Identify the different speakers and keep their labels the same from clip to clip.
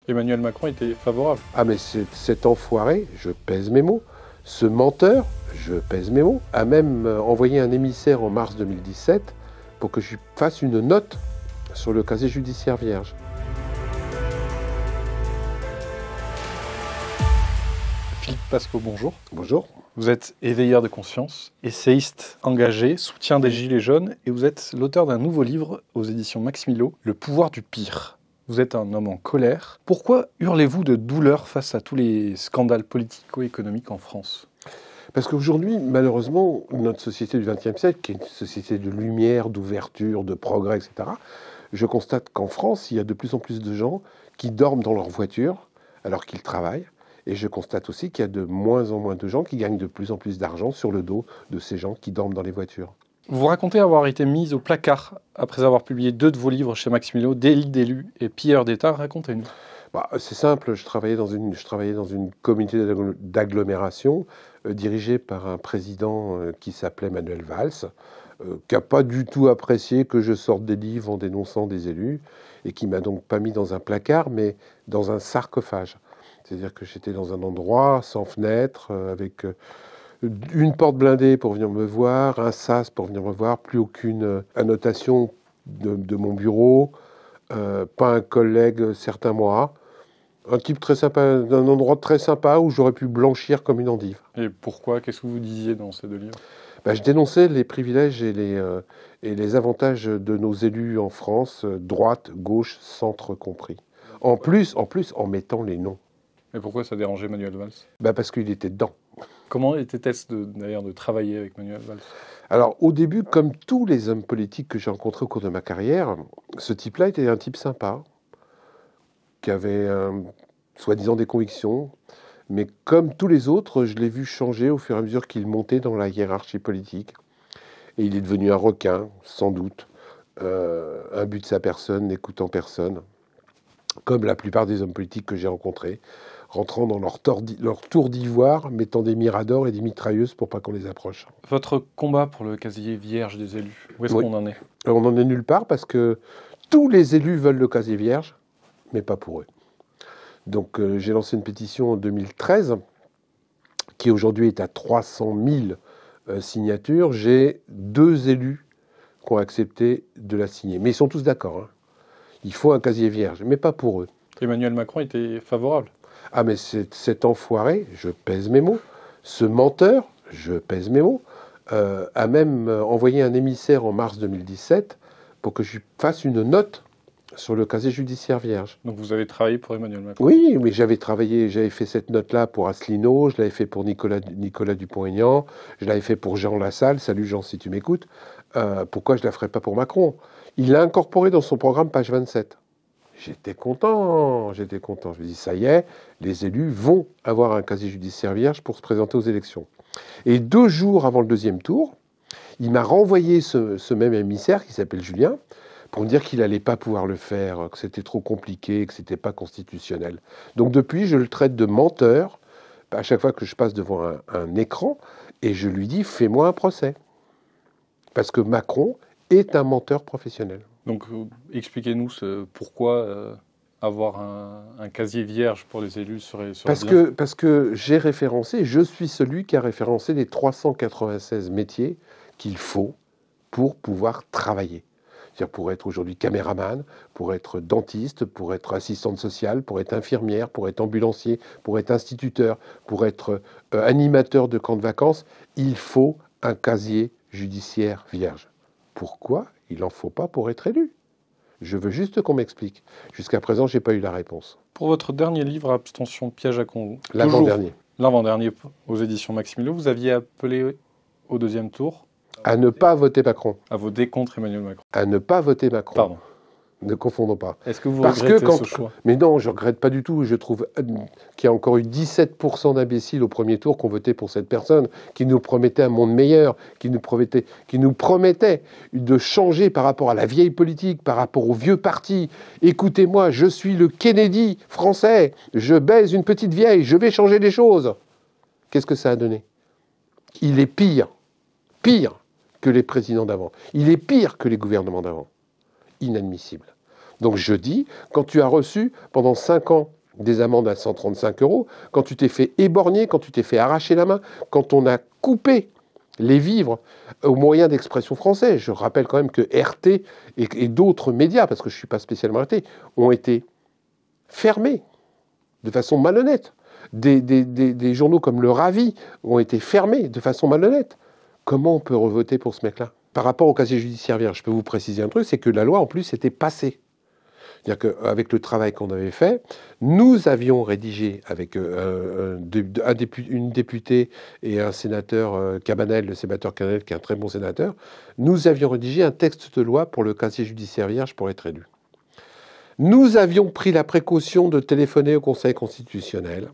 Speaker 1: Emmanuel Macron était favorable.
Speaker 2: Ah mais cet enfoiré, je pèse mes mots, ce menteur, je pèse mes mots, a même envoyé un émissaire en mars 2017 pour que je fasse une note sur le casier judiciaire vierge.
Speaker 1: Philippe Pasco, bonjour.
Speaker 2: Bonjour.
Speaker 1: Vous êtes éveilleur de conscience, essayiste engagé, soutien des Gilets jaunes, et vous êtes l'auteur d'un nouveau livre aux éditions Max Milo, Le pouvoir du pire. Vous êtes un homme en colère. Pourquoi hurlez-vous de douleur face à tous les scandales politico-économiques en France ?
Speaker 2: Parce qu'aujourd'hui, malheureusement, notre société du XXe siècle, qui est une société de lumière, d'ouverture, de progrès, etc., je constate qu'en France, il y a de plus en plus de gens qui dorment dans leur voiture alors qu'ils travaillent. Et je constate aussi qu'il y a de moins en moins de gens qui gagnent de plus en plus d'argent sur le dos de ces gens qui dorment dans les voitures.
Speaker 1: Vous racontez avoir été mis au placard après avoir publié 2 de vos livres chez Max Milo, Délit d'élus et Pilleurs d'État. Racontez-nous.
Speaker 2: C'est simple, je travaillais dans une communauté d'agglomération dirigée par un président qui s'appelait Manuel Valls, qui n'a pas du tout apprécié que je sorte des livres en dénonçant des élus, et qui m'a donc pas mis dans un placard, mais dans un sarcophage. C'est-à-dire que j'étais dans un endroit sans fenêtre, avec une porte blindée pour venir me voir, un sas pour venir me voir, plus aucune annotation de mon bureau, pas un collègue certains mois. Un type très sympa, un endroit très sympa où j'aurais pu blanchir comme une endive.
Speaker 1: Et pourquoi ? Qu'est-ce que vous disiez dans ces 2 livres ?
Speaker 2: Je dénonçais les privilèges et les avantages de nos élus en France, droite, gauche, centre compris. En plus, en mettant les noms.
Speaker 1: Et pourquoi ça dérangeait Manuel Valls ?
Speaker 2: Parce qu'il était dedans.
Speaker 1: Comment était-ce d'ailleurs de travailler avec Manuel Valls ?
Speaker 2: Alors au début, comme tous les hommes politiques que j'ai rencontrés au cours de ma carrière, ce type-là était un type sympa, qui avait soi-disant des convictions, mais comme tous les autres, je l'ai vu changer au fur et à mesure qu'il montait dans la hiérarchie politique. Et il est devenu un requin, sans doute, imbu de sa personne, n'écoutant personne, comme la plupart des hommes politiques que j'ai rencontrés, rentrant dans leur tour d'ivoire, mettant des miradors et des mitrailleuses pour pas qu'on les approche.
Speaker 1: Votre combat pour le casier vierge des élus, où est-ce qu'on en est ?
Speaker 2: Alors, on n'en est nulle part parce que tous les élus veulent le casier vierge, mais pas pour eux. Donc j'ai lancé une pétition en 2013, qui aujourd'hui est à 300 000 signatures. J'ai 2 élus qui ont accepté de la signer. Mais ils sont tous d'accord. Hein. Il faut un casier vierge, mais pas pour eux.
Speaker 1: Emmanuel Macron était favorable.
Speaker 2: Ah mais cet enfoiré, je pèse mes mots, ce menteur, je pèse mes mots, a même envoyé un émissaire en mars 2017 pour que je fasse une note sur le casier judiciaire vierge.
Speaker 1: Donc vous avez travaillé pour Emmanuel Macron ?
Speaker 2: Oui, mais j'avais fait cette note-là pour Asselineau, je l'avais fait pour Nicolas Dupont-Aignan, je l'avais fait pour Jean Lassalle, salut Jean si tu m'écoutes, pourquoi je ne la ferais pas pour Macron ? Il l'a incorporé dans son programme page 27. J'étais content. Je me dis, ça y est, les élus vont avoir un casier judiciaire vierge pour se présenter aux élections. Et 2 jours avant le 2e tour, il m'a renvoyé ce même émissaire qui s'appelle Julien pour me dire qu'il n'allait pas pouvoir le faire, que c'était trop compliqué, que c'était pas constitutionnel. Donc depuis, je le traite de menteur à chaque fois que je passe devant un écran et je lui dis, fais-moi un procès. Parce que Macron est un menteur professionnel.
Speaker 1: Donc, expliquez-nous pourquoi avoir un casier vierge pour les élus serait bien.
Speaker 2: Parce que j'ai référencé, je suis celui qui a référencé les 396 métiers qu'il faut pour pouvoir travailler. C'est-à-dire pour être aujourd'hui caméraman, pour être dentiste, pour être assistante sociale, pour être infirmière, pour être ambulancier, pour être instituteur, pour être animateur de camps de vacances, il faut un casier judiciaire vierge. Pourquoi il n'en faut pas pour être élu ? Je veux juste qu'on m'explique. Jusqu'à présent, je n'ai pas eu la réponse.
Speaker 1: Pour votre dernier livre, Abstention, piège à Congo,
Speaker 2: l'avant-dernier
Speaker 1: aux éditions Max Milo, vous aviez appelé au 2e tour
Speaker 2: à ne pas voter Macron.
Speaker 1: À voter contre Emmanuel Macron.
Speaker 2: À ne pas voter Macron.
Speaker 1: Pardon.
Speaker 2: Ne confondons pas.
Speaker 1: Est-ce que vous regrettez ce choix ?
Speaker 2: Mais non, je ne regrette pas du tout. Je trouve qu'il y a encore eu 17% d'imbéciles au premier tour qui ont voté pour cette personne, qui nous promettait un monde meilleur, qui nous promettait de changer par rapport à la vieille politique, par rapport au vieux parti. Écoutez-moi, je suis le Kennedy français. Je baise une petite vieille. Je vais changer les choses. Qu'est-ce que ça a donné ? Il est pire que les présidents d'avant. Il est pire que les gouvernements d'avant. Inadmissible. Donc je dis, quand tu as reçu pendant 5 ans des amendes à 135 €, quand tu t'es fait éborgner, quand tu t'es fait arracher la main, quand on a coupé les vivres aux moyens d'expression français. Je rappelle quand même que RT et d'autres médias, parce que je ne suis pas spécialement RT, ont été fermés de façon malhonnête. Des journaux comme Le Ravi ont été fermés de façon malhonnête. Comment on peut revoter pour ce mec-là ? Par rapport au casier judiciaire vierge, je peux vous préciser un truc, c'est que la loi, en plus, était passée. C'est-à-dire qu'avec le travail qu'on avait fait, nous avions rédigé avec une députée et un sénateur Cabanel, le sénateur Cabanel, qui est un très bon sénateur, nous avions rédigé un texte de loi pour le casier judiciaire vierge pour être élu. Nous avions pris la précaution de téléphoner au Conseil constitutionnel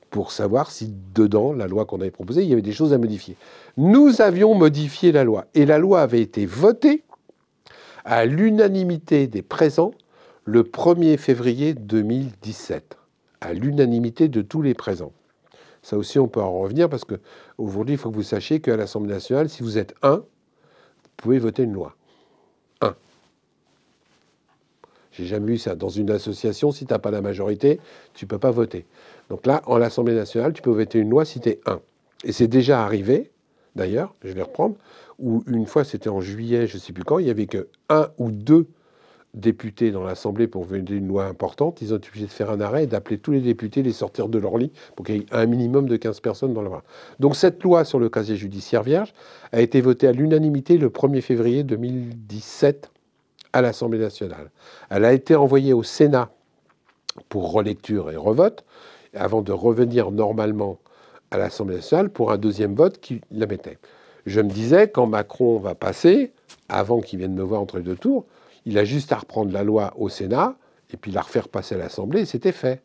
Speaker 2: pour savoir si, dedans, la loi qu'on avait proposée, il y avait des choses à modifier. Nous avions modifié la loi. Et la loi avait été votée à l'unanimité des présents le 1er février 2017. À l'unanimité de tous les présents. Ça aussi, on peut en revenir parce qu'aujourd'hui, il faut que vous sachiez qu'à l'Assemblée nationale, si vous êtes un, vous pouvez voter une loi. Un. J'ai jamais vu ça. Dans une association, si tu n'as pas la majorité, tu ne peux pas voter. Donc là, en l'Assemblée nationale, tu peux voter une loi si tu es un. Et c'est déjà arrivé, d'ailleurs, je vais reprendre, où une fois, c'était en juillet, je ne sais plus quand, il n'y avait que 1 ou 2 députés dans l'Assemblée pour voter une loi importante. Ils ont été obligés de faire un arrêt et d'appeler tous les députés, les sortir de leur lit pour qu'il y ait un minimum de 15 personnes dans le bras. Donc cette loi sur le casier judiciaire vierge a été votée à l'unanimité le 1er février 2017 à l'Assemblée nationale. Elle a été envoyée au Sénat pour relecture et revote, avant de revenir normalement à l'Assemblée nationale pour un deuxième vote qui la mettait. Je me disais, quand Macron va passer, avant qu'il vienne me voir entre les deux tours, il a juste à reprendre la loi au Sénat et puis la refaire passer à l'Assemblée, et c'était fait.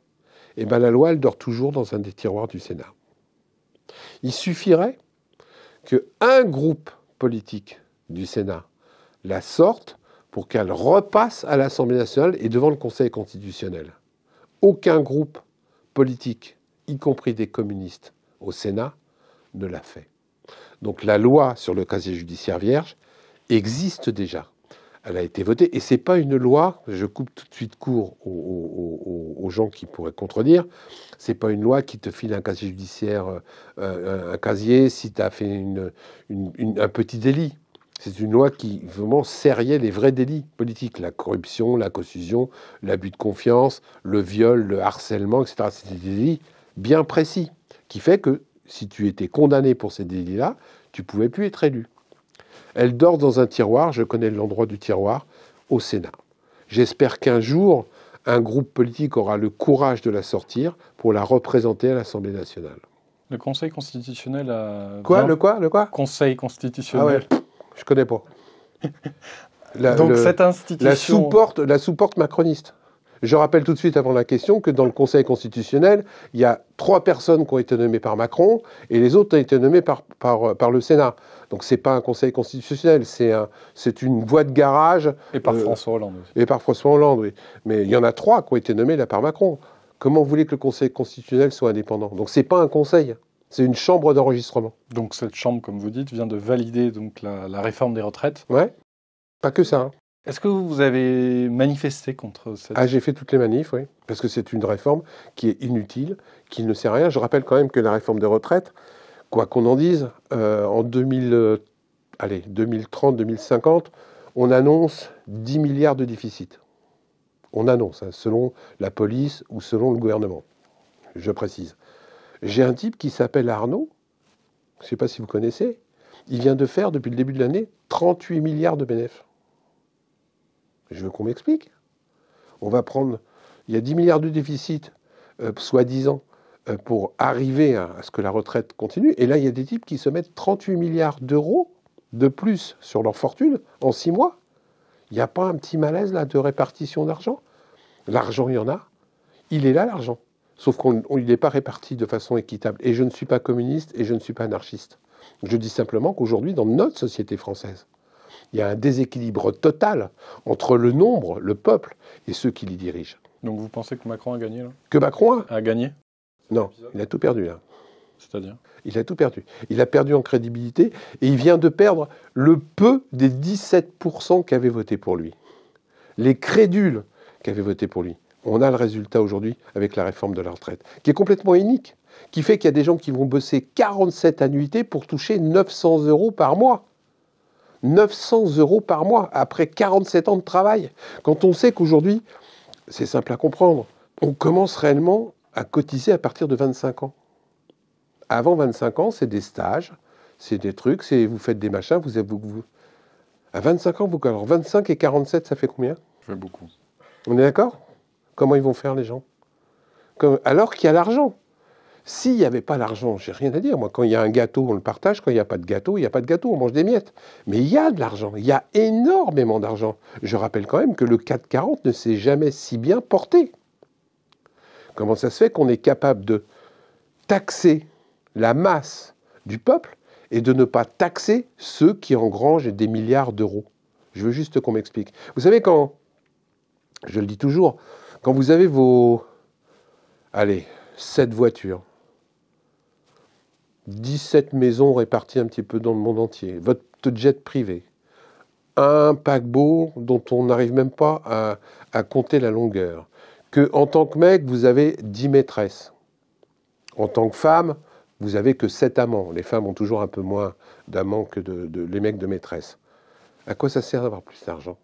Speaker 2: Et bien la loi, elle dort toujours dans un des tiroirs du Sénat. Il suffirait qu'un groupe politique du Sénat la sorte pour qu'elle repasse à l'Assemblée nationale et devant le Conseil constitutionnel. Aucun groupe politique, y compris des communistes, au Sénat, ne l'a fait. Donc la loi sur le casier judiciaire vierge existe déjà. Elle a été votée, et ce n'est pas une loi, je coupe tout de suite court aux gens qui pourraient contredire, ce n'est pas une loi qui te file un casier judiciaire, un casier si tu as fait un petit délit. C'est une loi qui vraiment serrait les vrais délits politiques, la corruption, la caution, l'abus de confiance, le viol, le harcèlement, etc. C'est des délits bien précis, qui fait que si tu étais condamné pour ces délits-là, tu ne pouvais plus être élu. Elle dort dans un tiroir, je connais l'endroit du tiroir, au Sénat. J'espère qu'un jour, un groupe politique aura le courage de la sortir pour la représenter à l'Assemblée nationale.
Speaker 1: Le Conseil constitutionnel a...
Speaker 2: Le quoi
Speaker 1: Conseil constitutionnel.
Speaker 2: Ah ouais, je connais pas.
Speaker 1: Donc cette institution...
Speaker 2: La sous-porte macroniste. Je rappelle tout de suite avant la question que dans le Conseil constitutionnel, il y a 3 personnes qui ont été nommées par Macron et les autres ont été nommées par le Sénat. Donc c'est pas un Conseil constitutionnel, c'est une voie de garage.
Speaker 1: Et par François Hollande aussi.
Speaker 2: Et par François Hollande, oui. Mais il y en a 3 qui ont été nommés là par Macron. Comment vous voulez que le Conseil constitutionnel soit indépendant ? Donc c'est pas un conseil, c'est une chambre d'enregistrement.
Speaker 1: Donc cette chambre, comme vous dites, vient de valider donc la réforme des retraites.
Speaker 2: Ouais, pas que ça.
Speaker 1: Est-ce que vous avez manifesté contre cette...
Speaker 2: Ah, j'ai fait toutes les manifs, oui. Parce que c'est une réforme qui est inutile, qui ne sert à rien. Je rappelle quand même que la réforme des retraites, quoi qu'on en dise, en 2030, 2050, on annonce 10 milliards de déficit. On annonce, selon la police ou selon le gouvernement. Je précise. J'ai un type qui s'appelle Arnaud, je ne sais pas si vous connaissez, il vient de faire, depuis le début de l'année, 38 milliards de bénéfices. Je veux qu'on m'explique. On va prendre... Il y a 10 milliards de déficit, soi-disant, pour arriver à ce que la retraite continue. Et là, il y a des types qui se mettent 38 milliards d'euros de plus sur leur fortune en 6 mois. Il n'y a pas un petit malaise là de répartition d'argent ? L'argent, il y en a. Il est là, l'argent. Sauf qu'il n'est pas réparti de façon équitable. Et je ne suis pas communiste et je ne suis pas anarchiste. Je dis simplement qu'aujourd'hui, dans notre société française, il y a un déséquilibre total entre le nombre, le peuple, et ceux qui l'y dirigent.
Speaker 1: Donc vous pensez que Macron a gagné là ?
Speaker 2: Que Macron
Speaker 1: a gagné ?
Speaker 2: Non, il a tout perdu là.
Speaker 1: C'est-à-dire ?
Speaker 2: Il a tout perdu. Il a perdu en crédibilité et il vient de perdre le peu des 17% qui avaient voté pour lui. Les crédules qui avaient voté pour lui. On a le résultat aujourd'hui avec la réforme de la retraite, qui est complètement unique, qui fait qu'il y a des gens qui vont bosser 47 annuités pour toucher 900 € par mois. 900 € par mois, après 47 ans de travail. Quand on sait qu'aujourd'hui, c'est simple à comprendre, on commence réellement à cotiser à partir de 25 ans. Avant 25 ans, c'est des stages, c'est des trucs, vous faites des machins, à 25 ans, alors 25 et 47, ça fait combien?
Speaker 1: Ça fait beaucoup.
Speaker 2: On est d'accord? Comment ils vont faire, les gens? Alors qu'il y a l'argent. S'il n'y avait pas l'argent, j'ai rien à dire. Moi, quand il y a un gâteau, on le partage. Quand il n'y a pas de gâteau, il n'y a pas de gâteau. On mange des miettes. Mais il y a de l'argent. Il y a énormément d'argent. Je rappelle quand même que le 440 ne s'est jamais si bien porté. Comment ça se fait qu'on est capable de taxer la masse du peuple et de ne pas taxer ceux qui engrangent des milliards d'euros? Je veux juste qu'on m'explique. Vous savez, je le dis toujours, quand vous avez 7 voitures, 17 maisons réparties un petit peu dans le monde entier, votre jet privé, un paquebot dont on n'arrive même pas à compter la longueur, que en tant que mec, vous avez 10 maîtresses. En tant que femme, vous n'avez que 7 amants. Les femmes ont toujours un peu moins d'amants que les mecs de maîtresses. À quoi ça sert d'avoir plus d'argent?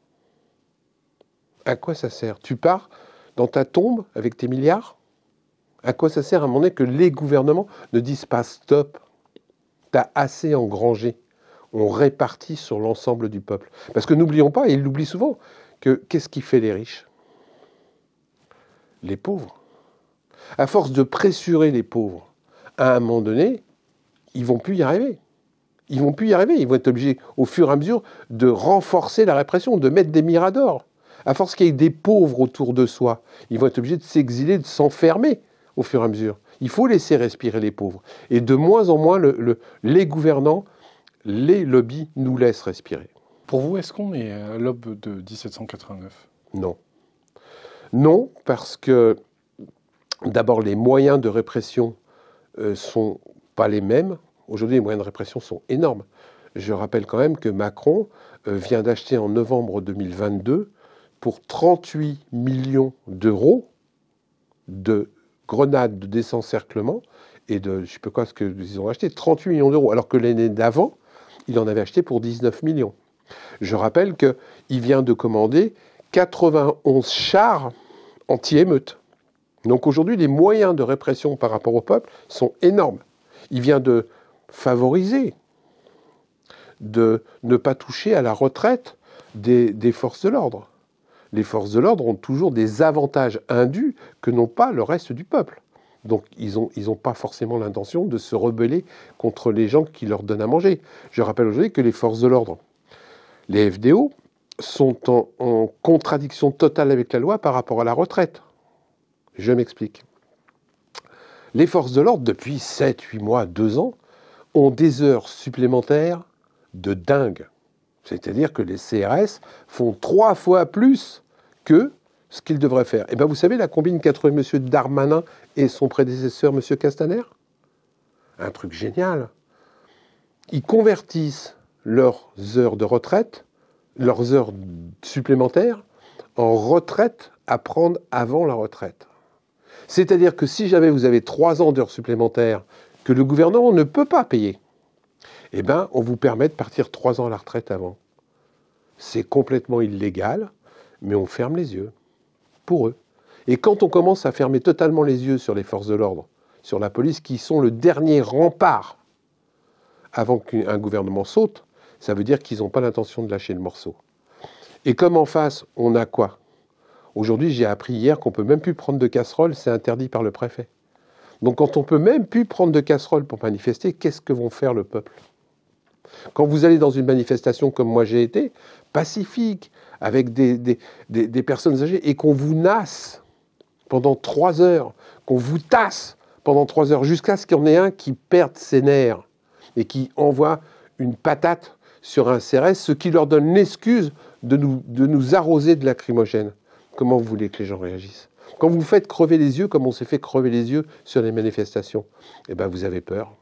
Speaker 2: À quoi ça sert? Tu pars dans ta tombe avec tes milliards? À quoi ça sert à un moment donné que les gouvernements ne disent pas stop? T'as assez engrangé. On répartit sur l'ensemble du peuple. Parce que n'oublions pas, et ils l'oublient souvent, que qu'est-ce qui fait les riches? Les pauvres. À force de pressurer les pauvres, à un moment donné, ils vont plus y arriver. Ils vont plus y arriver. Ils vont être obligés, au fur et à mesure, de renforcer la répression, de mettre des miradors. À force qu'il y ait des pauvres autour de soi, ils vont être obligés de s'exiler, de s'enfermer au fur et à mesure. Il faut laisser respirer les pauvres. Et de moins en moins, les gouvernants, les lobbies nous laissent respirer.
Speaker 1: Pour vous, est-ce qu'on est à l'aube de 1789?
Speaker 2: Non. Non, parce que d'abord, les moyens de répression sont pas les mêmes. Aujourd'hui, les moyens de répression sont énormes. Je rappelle quand même que Macron vient d'acheter en novembre 2022 pour 38 millions d'euros de grenades de désencerclement et je ne sais pas quoi ce qu'ils ont acheté, 38 millions d'euros, alors que l'année d'avant, il en avait acheté pour 19 millions. Je rappelle qu'il vient de commander 91 chars anti-émeutes. Donc aujourd'hui, les moyens de répression par rapport au peuple sont énormes. Il vient de favoriser, de ne pas toucher à la retraite des forces de l'ordre. Les forces de l'ordre ont toujours des avantages indus que n'ont pas le reste du peuple. Donc ils ont pas forcément l'intention de se rebeller contre les gens qui leur donnent à manger. Je rappelle aujourd'hui que les forces de l'ordre, les FDO, sont en contradiction totale avec la loi par rapport à la retraite. Je m'explique. Les forces de l'ordre, depuis 7, 8 mois, 2 ans, ont des heures supplémentaires de dingue. C'est-à-dire que les CRS font 3 fois plus que ce qu'ils devraient faire. Et bien vous savez la combine qu'a trouvé M. Darmanin et son prédécesseur, M. Castaner? Un truc génial. Ils convertissent leurs heures de retraite, leurs heures supplémentaires, en retraite à prendre avant la retraite. C'est-à-dire que si jamais vous avez 3 ans d'heures supplémentaires que le gouvernement ne peut pas payer, eh bien, on vous permet de partir 3 ans à la retraite avant. C'est complètement illégal, mais on ferme les yeux pour eux. Et quand on commence à fermer totalement les yeux sur les forces de l'ordre, sur la police, qui sont le dernier rempart avant qu'un gouvernement saute, ça veut dire qu'ils n'ont pas l'intention de lâcher le morceau. Et comme en face, on a quoi? Aujourd'hui, j'ai appris hier qu'on ne peut même plus prendre de casserole, c'est interdit par le préfet. Donc quand on ne peut même plus prendre de casserole pour manifester, qu'est-ce que vont faire le peuple? Quand vous allez dans une manifestation comme moi j'ai été, pacifique, avec des personnes âgées, et qu'on vous nasse pendant 3 heures, qu'on vous tasse pendant 3 heures, jusqu'à ce qu'il y en ait un qui perde ses nerfs et qui envoie une patate sur un CRS, ce qui leur donne l'excuse de nous arroser de lacrymogène. Comment vous voulez que les gens réagissent? Quand vous faites crever les yeux, comme on s'est fait crever les yeux sur les manifestations, eh ben vous avez peur,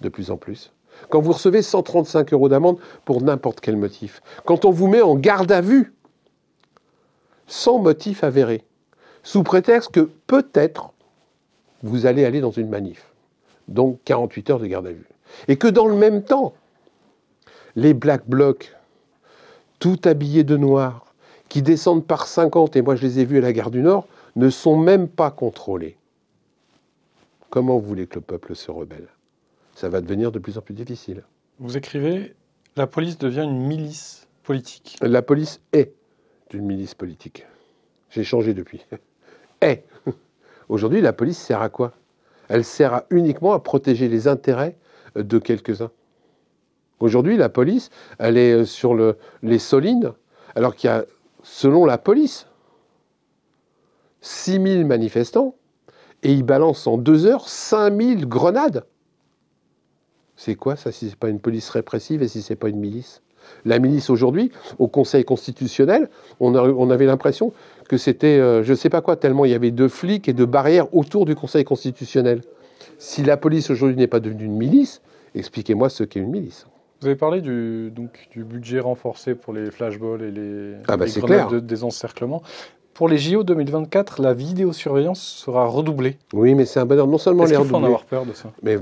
Speaker 2: de plus en plus. Quand vous recevez 135 € d'amende pour n'importe quel motif, quand on vous met en garde à vue, sans motif avéré, sous prétexte que peut-être vous allez aller dans une manif. Donc 48 heures de garde à vue. Et que dans le même temps, les Black Blocs, tout habillés de noir, qui descendent par 50, et moi je les ai vus à la gare du Nord, ne sont même pas contrôlés. Comment vous voulez que le peuple se rebelle? Ça va devenir de plus en plus difficile.
Speaker 1: Vous écrivez « La police devient une milice politique ».
Speaker 2: La police est une milice politique. J'ai changé depuis. Est. Aujourd'hui, la police sert à quoi? Elle sert uniquement à protéger les intérêts de quelques-uns. Aujourd'hui, la police, elle est sur les Solines, alors qu'il y a, selon la police, 6000 manifestants, et ils balancent en 2 heures 5000 grenades. C'est quoi ça, si c'est pas une police répressive et si c'est pas une milice? La milice aujourd'hui, au Conseil constitutionnel, on avait l'impression que c'était, je ne sais pas quoi, tellement il y avait de flics et de barrières autour du Conseil constitutionnel. Si la police aujourd'hui n'est pas devenue une milice, expliquez-moi ce qu'est une milice.
Speaker 1: Vous avez parlé du budget renforcé pour les flashballs et les
Speaker 2: c'est
Speaker 1: grenades
Speaker 2: clair.
Speaker 1: des encerclements. Pour les JO 2024, la vidéosurveillance sera redoublée.
Speaker 2: Oui, mais c'est un bonheur. Non seulement
Speaker 1: Est-ce
Speaker 2: les
Speaker 1: qu'il faut en
Speaker 2: redoubler,
Speaker 1: avoir peur de ça?
Speaker 2: mais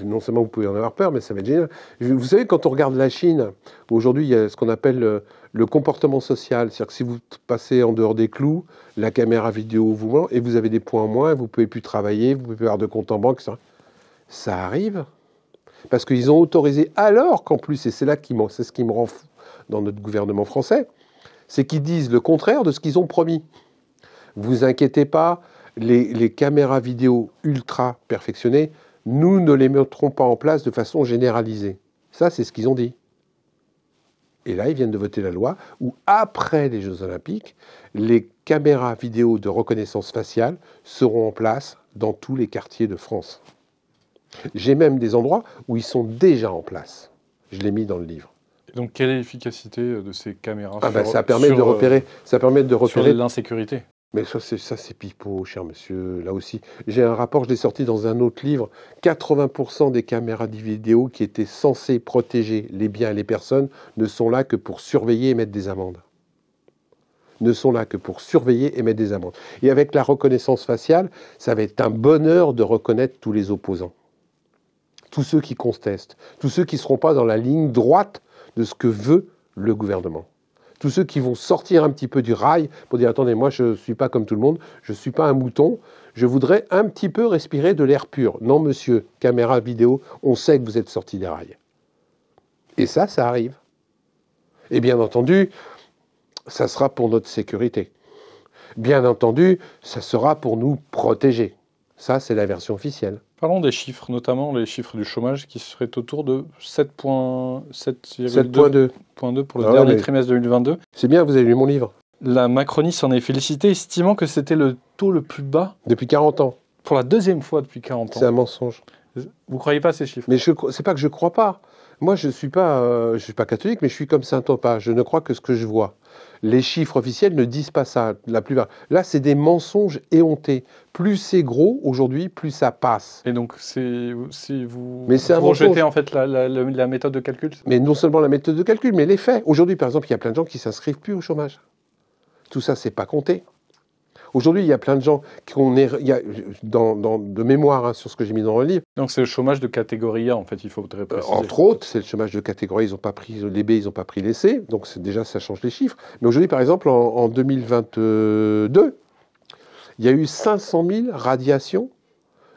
Speaker 2: non seulement vous pouvez en avoir peur, mais ça va être génial. Vous savez, quand on regarde la Chine, aujourd'hui, il y a ce qu'on appelle le comportement social. C'est-à-dire que si vous passez en dehors des clous, la caméra vidéo vous ment, et vous avez des points en moins, vous ne pouvez plus travailler, vous ne pouvez plus avoir de compte en banque, etc. Ça arrive. Parce qu'ils ont autorisé, alors qu'en plus, et c'est ce qui me rend fou dans notre gouvernement français, c'est qu'ils disent le contraire de ce qu'ils ont promis. Vous inquiétez pas, les caméras vidéo ultra perfectionnées, nous ne les mettrons pas en place de façon généralisée. Ça, c'est ce qu'ils ont dit. Et là, ils viennent de voter la loi où, après les Jeux Olympiques, les caméras vidéo de reconnaissance faciale seront en place dans tous les quartiers de France. J'ai même des endroits où ils sont déjà en place. Je l'ai mis dans le livre.
Speaker 1: Et donc, quelle est l'efficacité de ces caméras
Speaker 2: ça permet de repérer
Speaker 1: sur l'insécurité?
Speaker 2: Mais ça, c'est pipeau, cher monsieur. Là aussi, j'ai un rapport, je l'ai sorti dans un autre livre. 80% des caméras vidéo qui étaient censées protéger les biens et les personnes ne sont là que pour surveiller et mettre des amendes. Ne sont là que pour surveiller et mettre des amendes. Et avec la reconnaissance faciale, ça va être un bonheur de reconnaître tous les opposants. Tous ceux qui contestent. Tous ceux qui ne seront pas dans la ligne droite de ce que veut le gouvernement. Tous ceux qui vont sortir un petit peu du rail pour dire « Attendez, moi je ne suis pas comme tout le monde, je ne suis pas un mouton, je voudrais un petit peu respirer de l'air pur. » Non, monsieur, caméra vidéo, on sait que vous êtes sorti des rails. Et ça arrive. Et bien entendu, ça sera pour notre sécurité. Bien entendu, ça sera pour nous protéger. Ça, c'est la version officielle.
Speaker 1: Parlons des chiffres, notamment les chiffres du chômage qui seraient autour de
Speaker 2: 7,2
Speaker 1: pour le dernier trimestre 2022.
Speaker 2: C'est bien, vous avez lu mon livre.
Speaker 1: La Macronie s'en est félicitée, estimant que c'était le taux le plus bas
Speaker 2: depuis 40 ans.
Speaker 1: Pour la deuxième fois depuis 40 ans.
Speaker 2: C'est un mensonge.
Speaker 1: Vous ne croyez pas à ces chiffres?
Speaker 2: Mais c'est pas que je ne crois pas. Moi, je ne suis pas catholique, mais je suis comme saint Thomas. Je ne crois que ce que je vois. Les chiffres officiels ne disent pas ça, la plupart. Là, c'est des mensonges éhontés. Plus c'est gros, aujourd'hui, plus ça passe.
Speaker 1: Et donc, si vous
Speaker 2: rejetez
Speaker 1: en fait la méthode de calcul?
Speaker 2: Mais non seulement la méthode de calcul, mais les faits. Aujourd'hui, par exemple, il y a plein de gens qui ne s'inscrivent plus au chômage. Tout ça, c'est pas compté. Aujourd'hui, il y a plein de gens de mémoire sur ce que j'ai mis dans le livre.
Speaker 1: Donc c'est le chômage de catégorie A, en fait, il faudrait préciser.
Speaker 2: Entre autres, c'est le chômage de catégorie, ils n'ont pas pris les B, ils n'ont pas pris les C, donc déjà ça change les chiffres. Mais aujourd'hui, par exemple, en 2022, il y a eu 500 000 radiations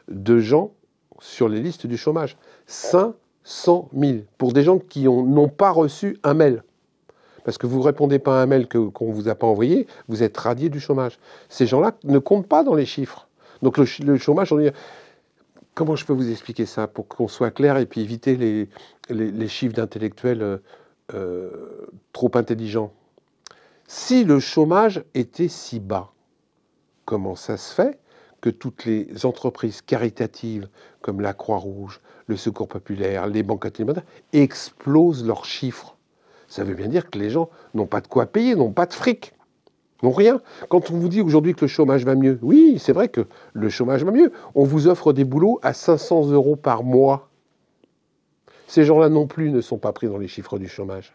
Speaker 2: de gens sur les listes du chômage. 500 000 pour des gens qui n'ont pas reçu un mail. Parce que vous ne répondez pas à un mail qu'on ne vous a pas envoyé, vous êtes radié du chômage. Ces gens-là ne comptent pas dans les chiffres. Donc le chômage, comment je peux vous expliquer ça pour qu'on soit clair et puis éviter les chiffres d'intellectuels trop intelligents? Si le chômage était si bas, comment ça se fait que toutes les entreprises caritatives comme la Croix-Rouge, le Secours populaire, les banques alimentaires explosent leurs chiffres? Ça veut bien dire que les gens n'ont pas de quoi payer, n'ont pas de fric, n'ont rien. Quand on vous dit aujourd'hui que le chômage va mieux, oui, c'est vrai que le chômage va mieux. On vous offre des boulots à 500 € par mois. Ces gens-là non plus ne sont pas pris dans les chiffres du chômage.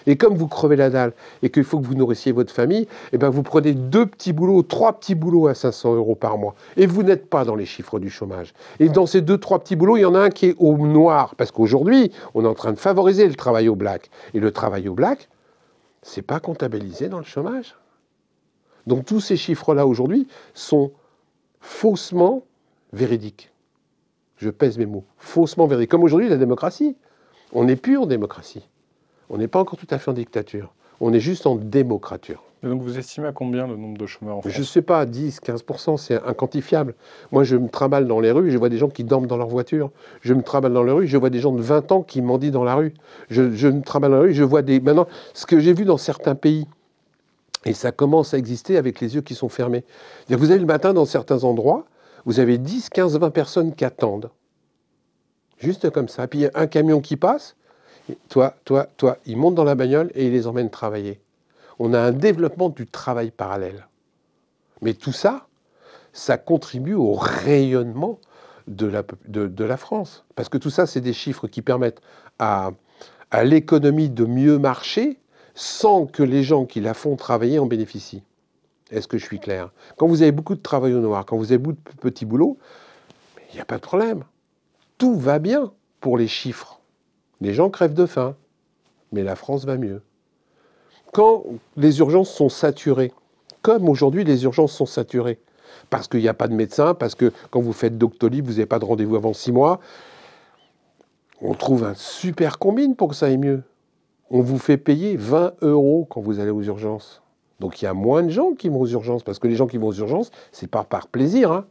Speaker 2: Et comme vous crevez la dalle et qu'il faut que vous nourrissiez votre famille, eh ben vous prenez 2 petits boulots, 3 petits boulots à 500 € par mois. Et vous n'êtes pas dans les chiffres du chômage. Et dans ces 2, 3 petits boulots, il y en a un qui est au noir. Parce qu'aujourd'hui, on est en train de favoriser le travail au black. Et le travail au black, c'est pas comptabilisé dans le chômage. Donc tous ces chiffres-là aujourd'hui sont faussement véridiques. Je pèse mes mots. Faussement véridiques. Comme aujourd'hui la démocratie. On n'est plus en démocratie. On n'est pas encore tout à fait en dictature. On est juste en démocrature.
Speaker 1: Et donc vous estimez à combien le nombre de chômeurs en France?
Speaker 2: Je ne sais pas, 10, 15%, c'est inquantifiable. Moi, je me trimballe dans les rues, je vois des gens qui dorment dans leur voiture. Je me trimballe dans les rues, je vois des gens de 20 ans qui mendient dans la rue. Je me trimballe dans la rue, je vois des... Maintenant, ce que j'ai vu dans certains pays, et ça commence à exister avec les yeux qui sont fermés. Vous avez le matin, dans certains endroits, vous avez 10, 15, 20 personnes qui attendent. Juste comme ça. Puis il y a un camion qui passe, toi, ils montent dans la bagnole et ils les emmènent travailler. On a un développement du travail parallèle. Mais tout ça, ça contribue au rayonnement de la France. Parce que tout ça, c'est des chiffres qui permettent à l'économie de mieux marcher sans que les gens qui la font travailler en bénéficient. Est-ce que je suis clair? Quand vous avez beaucoup de travail au noir, quand vous avez beaucoup de petits boulots, il n'y a pas de problème. Tout va bien pour les chiffres. Les gens crèvent de faim, mais la France va mieux. Quand les urgences sont saturées, comme aujourd'hui les urgences sont saturées, parce qu'il n'y a pas de médecin, parce que quand vous faites Doctolib, vous n'avez pas de rendez-vous avant 6 mois, on trouve un super combine pour que ça aille mieux. On vous fait payer 20 € quand vous allez aux urgences. Donc il y a moins de gens qui vont aux urgences, parce que les gens qui vont aux urgences, c'est pas par plaisir. Hein.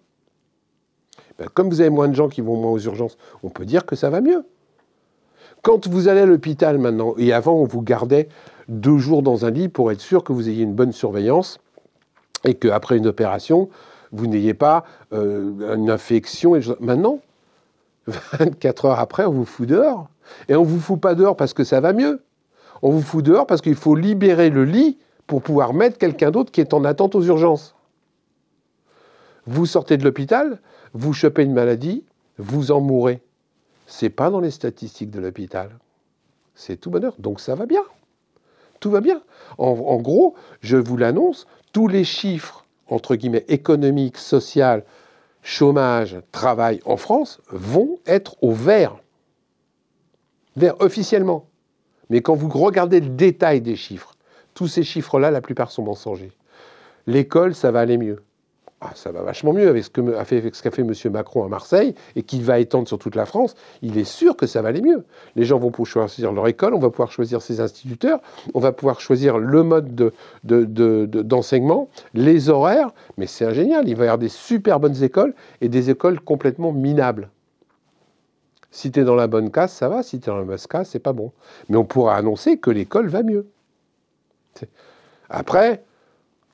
Speaker 2: Ben, comme vous avez moins de gens qui vont moins aux urgences, on peut dire que ça va mieux. Quand vous allez à l'hôpital maintenant, et avant on vous gardait 2 jours dans un lit pour être sûr que vous ayez une bonne surveillance et qu'après une opération, vous n'ayez pas une infection. Maintenant, 24 heures après, on vous fout dehors. Et on ne vous fout pas dehors parce que ça va mieux. On vous fout dehors parce qu'il faut libérer le lit pour pouvoir mettre quelqu'un d'autre qui est en attente aux urgences. Vous sortez de l'hôpital, vous chopez une maladie, vous en mourrez. C'est pas dans les statistiques de l'hôpital. C'est tout bonheur. Donc ça va bien. Tout va bien. En gros, je vous l'annonce, tous les chiffres, entre guillemets, économiques, sociaux, chômage, travail en France, vont être au vert. Vert officiellement. Mais quand vous regardez le détail des chiffres, tous ces chiffres-là, la plupart sont mensongers. L'école, ça va aller mieux. Ah, ça va vachement mieux avec ce qu'a fait M. Macron à Marseille et qu'il va étendre sur toute la France. Il est sûr que ça va aller mieux. Les gens vont pouvoir choisir leur école, on va pouvoir choisir ses instituteurs, on va pouvoir choisir le mode d'enseignement, les horaires. Mais c'est génial, il va y avoir des super bonnes écoles et des écoles complètement minables. Si tu es dans la bonne case, ça va. Si tu es dans la mauvaise case, c'est pas bon. Mais on pourra annoncer que l'école va mieux. Après,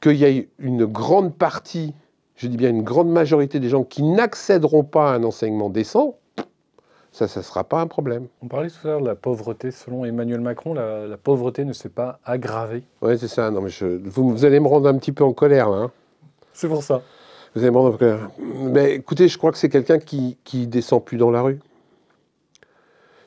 Speaker 2: qu'il y ait une grande partie, je dis bien une grande majorité des gens qui n'accéderont pas à un enseignement décent, ça ne sera pas un problème.
Speaker 1: On parlait tout à l'heure de la pauvreté. Selon Emmanuel Macron, la pauvreté ne s'est pas aggravée.
Speaker 2: Oui, c'est ça. Non, mais vous allez me rendre un petit peu en colère, là. Hein.
Speaker 1: C'est pour ça.
Speaker 2: Vous allez me rendre en colère. Mais écoutez, je crois que c'est quelqu'un qui descend plus dans la rue.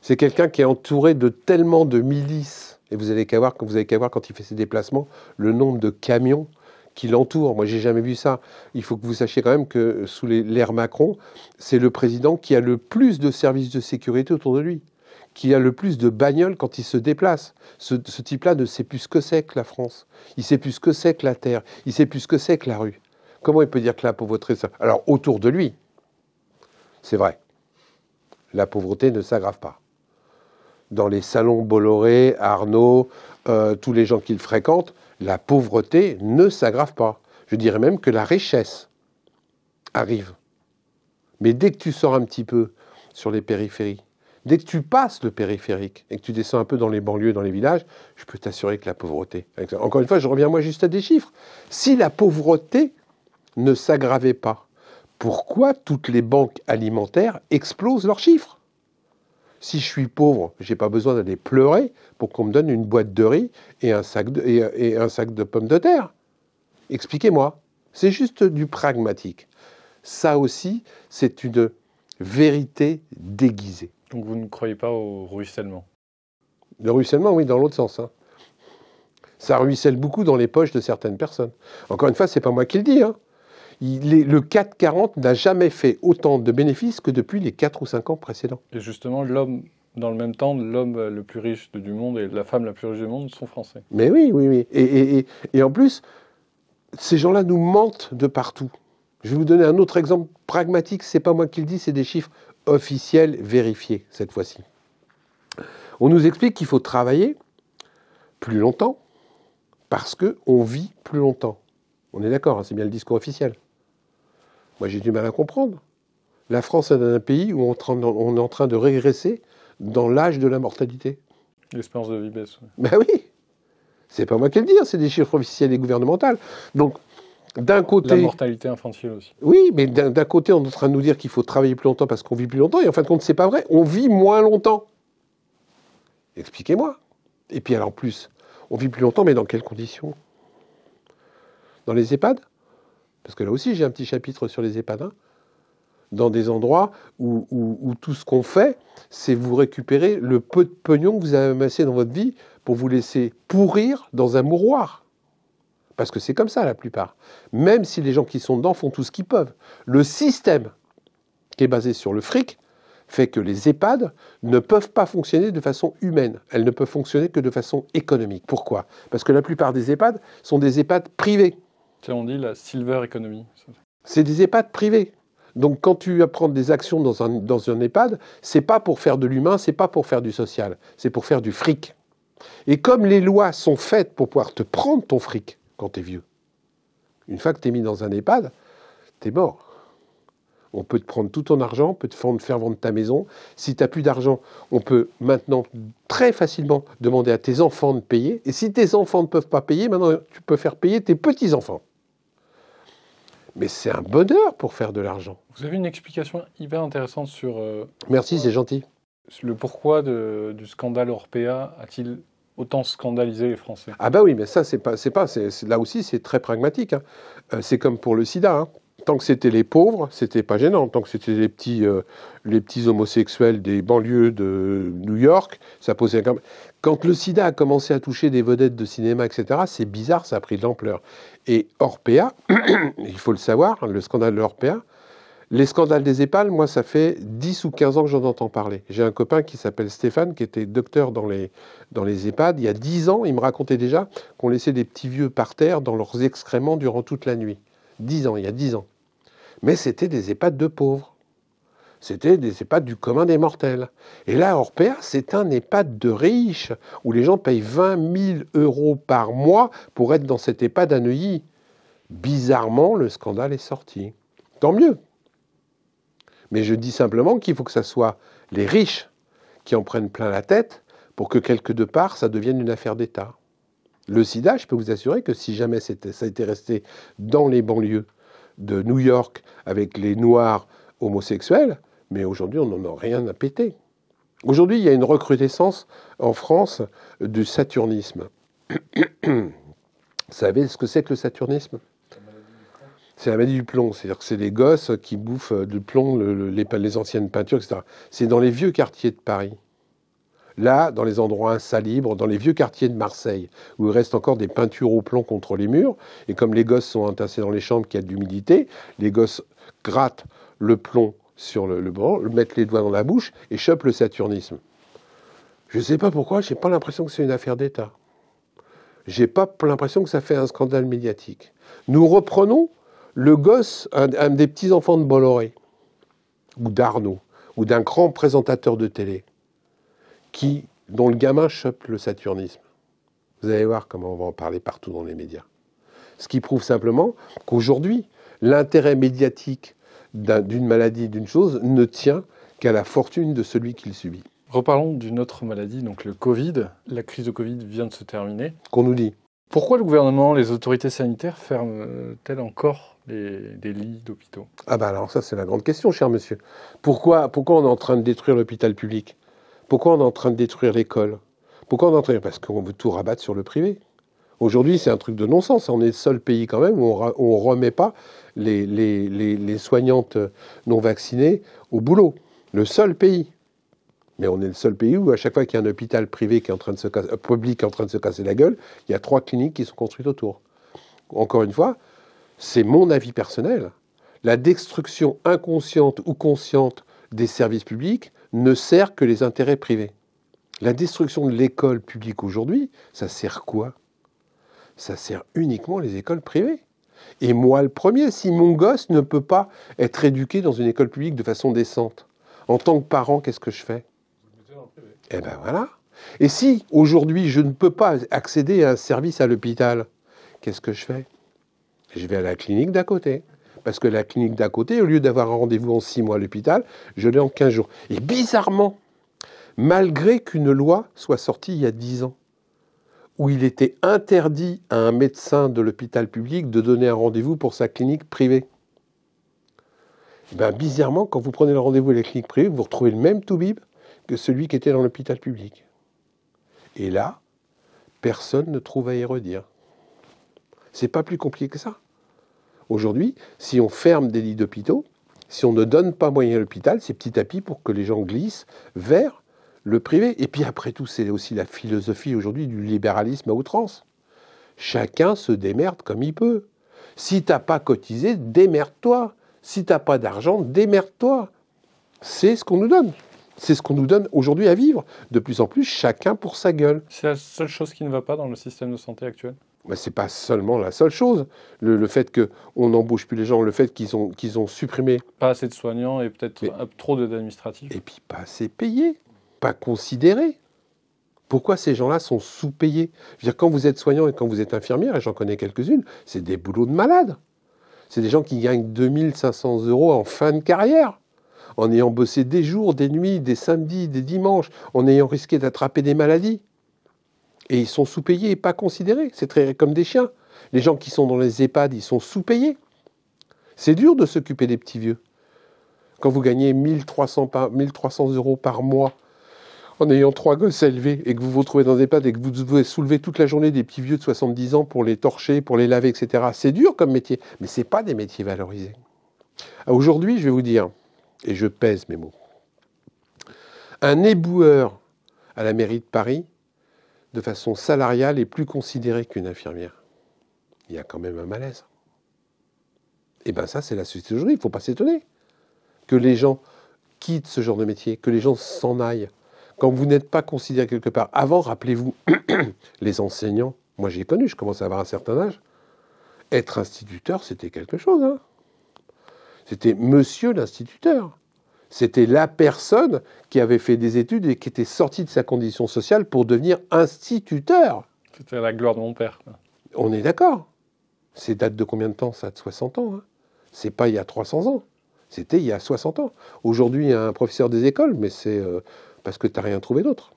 Speaker 2: C'est quelqu'un qui est entouré de tellement de milices. Et vous avez qu'à voir quand il fait ses déplacements, le nombre de camions qui l'entourent. Moi, j'ai jamais vu ça. Il faut que vous sachiez quand même que sous l'ère Macron, c'est le président qui a le plus de services de sécurité autour de lui, qui a le plus de bagnoles quand il se déplace. Ce type-là ne sait plus ce que c'est que la France. Il sait plus ce que c'est que la terre. Il sait plus ce que c'est que la rue. Comment il peut dire que la pauvreté... Alors, autour de lui, c'est vrai, la pauvreté ne s'aggrave pas. Dans les salons Bolloré, Arnaud, tous les gens qu'il fréquente, la pauvreté ne s'aggrave pas. Je dirais même que la richesse arrive. Mais dès que tu sors un petit peu sur les périphéries, dès que tu passes le périphérique et que tu descends un peu dans les banlieues, dans les villages, je peux t'assurer que la pauvreté... Encore une fois, je reviens moi juste à des chiffres. Si la pauvreté ne s'aggravait pas, pourquoi toutes les banques alimentaires explosent leurs chiffres ? Si je suis pauvre, je n'ai pas besoin d'aller pleurer pour qu'on me donne une boîte de riz et un sac de pommes de terre. Expliquez-moi. C'est juste du pragmatique. Ça aussi, c'est une vérité déguisée.
Speaker 1: Donc vous ne croyez pas au ruissellement?
Speaker 2: Le ruissellement, oui, dans l'autre sens. Hein. Ça ruisselle beaucoup dans les poches de certaines personnes. Encore une fois, c'est pas moi qui le dis. Hein. Le CAC 40 n'a jamais fait autant de bénéfices que depuis les 4 ou 5 ans précédents.
Speaker 1: Et justement, l'homme, dans le même temps, l'homme le plus riche du monde et la femme la plus riche du monde sont français.
Speaker 2: Mais oui, oui, oui. Et en plus, ces gens-là nous mentent de partout. Je vais vous donner un autre exemple pragmatique. C'est pas moi qui le dis, c'est des chiffres officiels vérifiés cette fois-ci. On nous explique qu'il faut travailler plus longtemps parce qu'on vit plus longtemps. On est d'accord, hein, c'est bien le discours officiel. Moi, j'ai du mal à comprendre. La France est un pays où on est en train de régresser dans l'âge de la mortalité.
Speaker 1: L'espérance de vie baisse. Ouais.
Speaker 2: Ben oui, c'est pas moi qui le dis, hein, c'est des chiffres officiels et gouvernementaux. Donc, d'un côté...
Speaker 1: La mortalité infantile aussi.
Speaker 2: Oui, mais d'un côté, on est en train de nous dire qu'il faut travailler plus longtemps parce qu'on vit plus longtemps, et en fin de compte, c'est pas vrai. On vit moins longtemps. Expliquez-moi. Et puis, alors, en plus, on vit plus longtemps, mais dans quelles conditions? Dans les EHPAD? Parce que là aussi, j'ai un petit chapitre sur les EHPAD. Hein. Dans des endroits où tout ce qu'on fait, c'est vous récupérer le peu de pognon que vous avez amassé dans votre vie pour vous laisser pourrir dans un mouroir. Parce que c'est comme ça, la plupart. Même si les gens qui sont dedans font tout ce qu'ils peuvent. Le système qui est basé sur le fric fait que les EHPAD ne peuvent pas fonctionner de façon humaine. Elles ne peuvent fonctionner que de façon économique. Pourquoi? Parce que la plupart des EHPAD sont des EHPAD privés.
Speaker 1: Tu sais, on dit la silver economy.
Speaker 2: C'est des EHPAD privés. Donc quand tu vas prendre des actions dans un EHPAD, c'est pas pour faire de l'humain, c'est pas pour faire du social, c'est pour faire du fric. Et comme les lois sont faites pour pouvoir te prendre ton fric quand tu es vieux, une fois que tu es mis dans un EHPAD, tu es mort. On peut te prendre tout ton argent, on peut te faire vendre ta maison. Si tu n'as plus d'argent, on peut maintenant très facilement demander à tes enfants de payer. Et si tes enfants ne peuvent pas payer, maintenant tu peux faire payer tes petits-enfants. Mais c'est un bonheur pour faire de l'argent.
Speaker 1: Vous avez une explication hyper intéressante sur...
Speaker 2: Merci, c'est gentil.
Speaker 1: Le pourquoi du scandale Orpea a-t-il autant scandalisé les Français?
Speaker 2: Ah bah oui, mais ça, là aussi, c'est très pragmatique. Hein. C'est comme pour le sida. Hein. Tant que c'était les pauvres, c'était pas gênant. Tant que c'était les petits homosexuels des banlieues de New York, ça posait quand même... Quand le sida a commencé à toucher des vedettes de cinéma, etc., c'est bizarre, ça a pris de l'ampleur. Et Orpea, il faut le savoir, le scandale de Orpea, les scandales des EHPAD, moi, ça fait 10 ou 15 ans que j'en entends parler. J'ai un copain qui s'appelle Stéphane, qui était docteur dans les EHPAD. Il y a 10 ans, il me racontait déjà qu'on laissait des petits vieux par terre dans leurs excréments durant toute la nuit. 10 ans, il y a 10 ans. Mais c'était des EHPAD de pauvres. C'était des EHPAD du commun des mortels. Et là, Orpea, c'est un EHPAD de riches, où les gens payent 20 000 € par mois pour être dans cet EHPAD à Neuilly. Bizarrement, le scandale est sorti. Tant mieux. Mais je dis simplement qu'il faut que ce soit les riches qui en prennent plein la tête pour que quelque part, ça devienne une affaire d'État. Le sida, je peux vous assurer que si jamais ça était resté dans les banlieues de New York avec les Noirs homosexuels, mais aujourd'hui, on n'en a rien à péter. Aujourd'hui, il y a une recrudescence en France du saturnisme. Vous savez ce que c'est que le saturnisme ? C'est la maladie du plomb. C'est-à-dire que c'est des gosses qui bouffent du plomb, les anciennes peintures, etc. C'est dans les vieux quartiers de Paris. Là, dans les endroits insalubres, dans les vieux quartiers de Marseille, où il reste encore des peintures au plomb contre les murs, et comme les gosses sont entassés dans les chambres qui a de l'humidité, les gosses grattent le plomb sur le banc, mettent les doigts dans la bouche et chopent le saturnisme. Je ne sais pas pourquoi, je n'ai pas l'impression que c'est une affaire d'État. Je n'ai pas l'impression que ça fait un scandale médiatique. Nous reprenons le gosse, un des petits-enfants de Bolloré, ou d'Arnaud, ou d'un grand présentateur de télé, dont le gamin chope le saturnisme. Vous allez voir comment on va en parler partout dans les médias. Ce qui prouve simplement qu'aujourd'hui, l'intérêt médiatique d'une maladie, d'une chose, ne tient qu'à la fortune de celui qui le subit.
Speaker 1: Reparlons d'une autre maladie, donc le Covid. La crise de Covid vient de se terminer.
Speaker 2: Qu'on nous dit.
Speaker 1: Pourquoi le gouvernement, les autorités sanitaires ferment-elles encore des lits d'hôpitaux?
Speaker 2: Ah ben alors ça, c'est la grande question, cher monsieur. Pourquoi on est en train de détruire l'hôpital public? Pourquoi on est en train de détruire l'école? Pourquoi on est en train... Parce qu'on veut tout rabattre sur le privé. Aujourd'hui, c'est un truc de non-sens. On est le seul pays quand même où on ne remet pas les soignantes non vaccinées au boulot. Le seul pays. Mais on est le seul pays où, à chaque fois qu'il y a un hôpital privé qui est en train de se casser, public qui est en train de se casser la gueule, il y a 3 cliniques qui sont construites autour. Encore une fois, c'est mon avis personnel. La destruction inconsciente ou consciente des services publics ne sert que les intérêts privés. La destruction de l'école publique aujourd'hui, ça sert quoi? Ça sert uniquement les écoles privées. Et moi, le premier, si mon gosse ne peut pas être éduqué dans une école publique de façon décente, en tant que parent, qu'est-ce que je fais? Eh ben voilà. Et si, aujourd'hui, je ne peux pas accéder à un service à l'hôpital, qu'est-ce que je fais? Je vais à la clinique d'à côté. Parce que la clinique d'à côté, au lieu d'avoir un rendez-vous en 6 mois à l'hôpital, je l'ai en 15 jours. Et bizarrement, malgré qu'une loi soit sortie il y a 10 ans, où il était interdit à un médecin de l'hôpital public de donner un rendez-vous pour sa clinique privée. Ben, bizarrement, quand vous prenez le rendez-vous à la clinique privée, vous retrouvez le même toubib que celui qui était dans l'hôpital public. Et là, personne ne trouve à y redire. C'est pas plus compliqué que ça. Aujourd'hui, si on ferme des lits d'hôpitaux, si on ne donne pas moyen à l'hôpital, c'est petit à petit pour que les gens glissent vers le privé. Et puis après tout, c'est aussi la philosophie aujourd'hui du libéralisme à outrance. Chacun se démerde comme il peut. Si t'as pas cotisé, démerde-toi. Si t'as pas d'argent, démerde-toi. C'est ce qu'on nous donne. C'est ce qu'on nous donne aujourd'hui à vivre. De plus en plus, chacun pour sa gueule.
Speaker 1: C'est la seule chose qui ne va pas dans le système de santé actuel?
Speaker 2: Ben, c'est pas seulement la seule chose. Le fait qu'on n'embauche plus les gens, le fait qu'ils ont supprimé...
Speaker 1: Pas assez de soignants et peut-être trop d'administratifs.
Speaker 2: Et puis pas assez payés, pas considérés. Pourquoi ces gens-là sont sous-payés? Je veux dire, quand vous êtes soignant et quand vous êtes infirmière, et j'en connais quelques-unes, c'est des boulots de malades. C'est des gens qui gagnent 2500 € en fin de carrière, en ayant bossé des jours, des nuits, des samedis, des dimanches, en ayant risqué d'attraper des maladies. Et ils sont sous-payés et pas considérés. C'est très comme des chiens. Les gens qui sont dans les EHPAD, ils sont sous-payés. C'est dur de s'occuper des petits vieux. Quand vous gagnez 1300 € par mois, en ayant 3 gosses à élever, et que vous vous retrouvez dans des EHPAD et que vous devez soulever toute la journée des petits vieux de 70 ans pour les torcher, pour les laver, etc. C'est dur comme métier, mais ce n'est pas des métiers valorisés. Aujourd'hui, je vais vous dire, et je pèse mes mots, un éboueur à la mairie de Paris, de façon salariale, est plus considéré qu'une infirmière. Il y a quand même un malaise. Et bien ça, c'est la société d'aujourd'hui, il ne faut pas s'étonner que les gens quittent ce genre de métier, que les gens s'en aillent. Quand vous n'êtes pas considéré quelque part, avant, rappelez-vous, les enseignants, moi j'ai connu, je commence à avoir un certain âge, être instituteur, c'était quelque chose. Hein. C'était monsieur l'instituteur. C'était la personne qui avait fait des études et qui était sortie de sa condition sociale pour devenir instituteur.
Speaker 1: C'était la gloire de mon père.
Speaker 2: On est d'accord. C'est date de combien de temps, ça? De 60 ans. Hein. C'est pas il y a 300 ans. C'était il y a 60 ans. Aujourd'hui, il y a un professeur des écoles, mais c'est parce que tu n'as rien trouvé d'autre.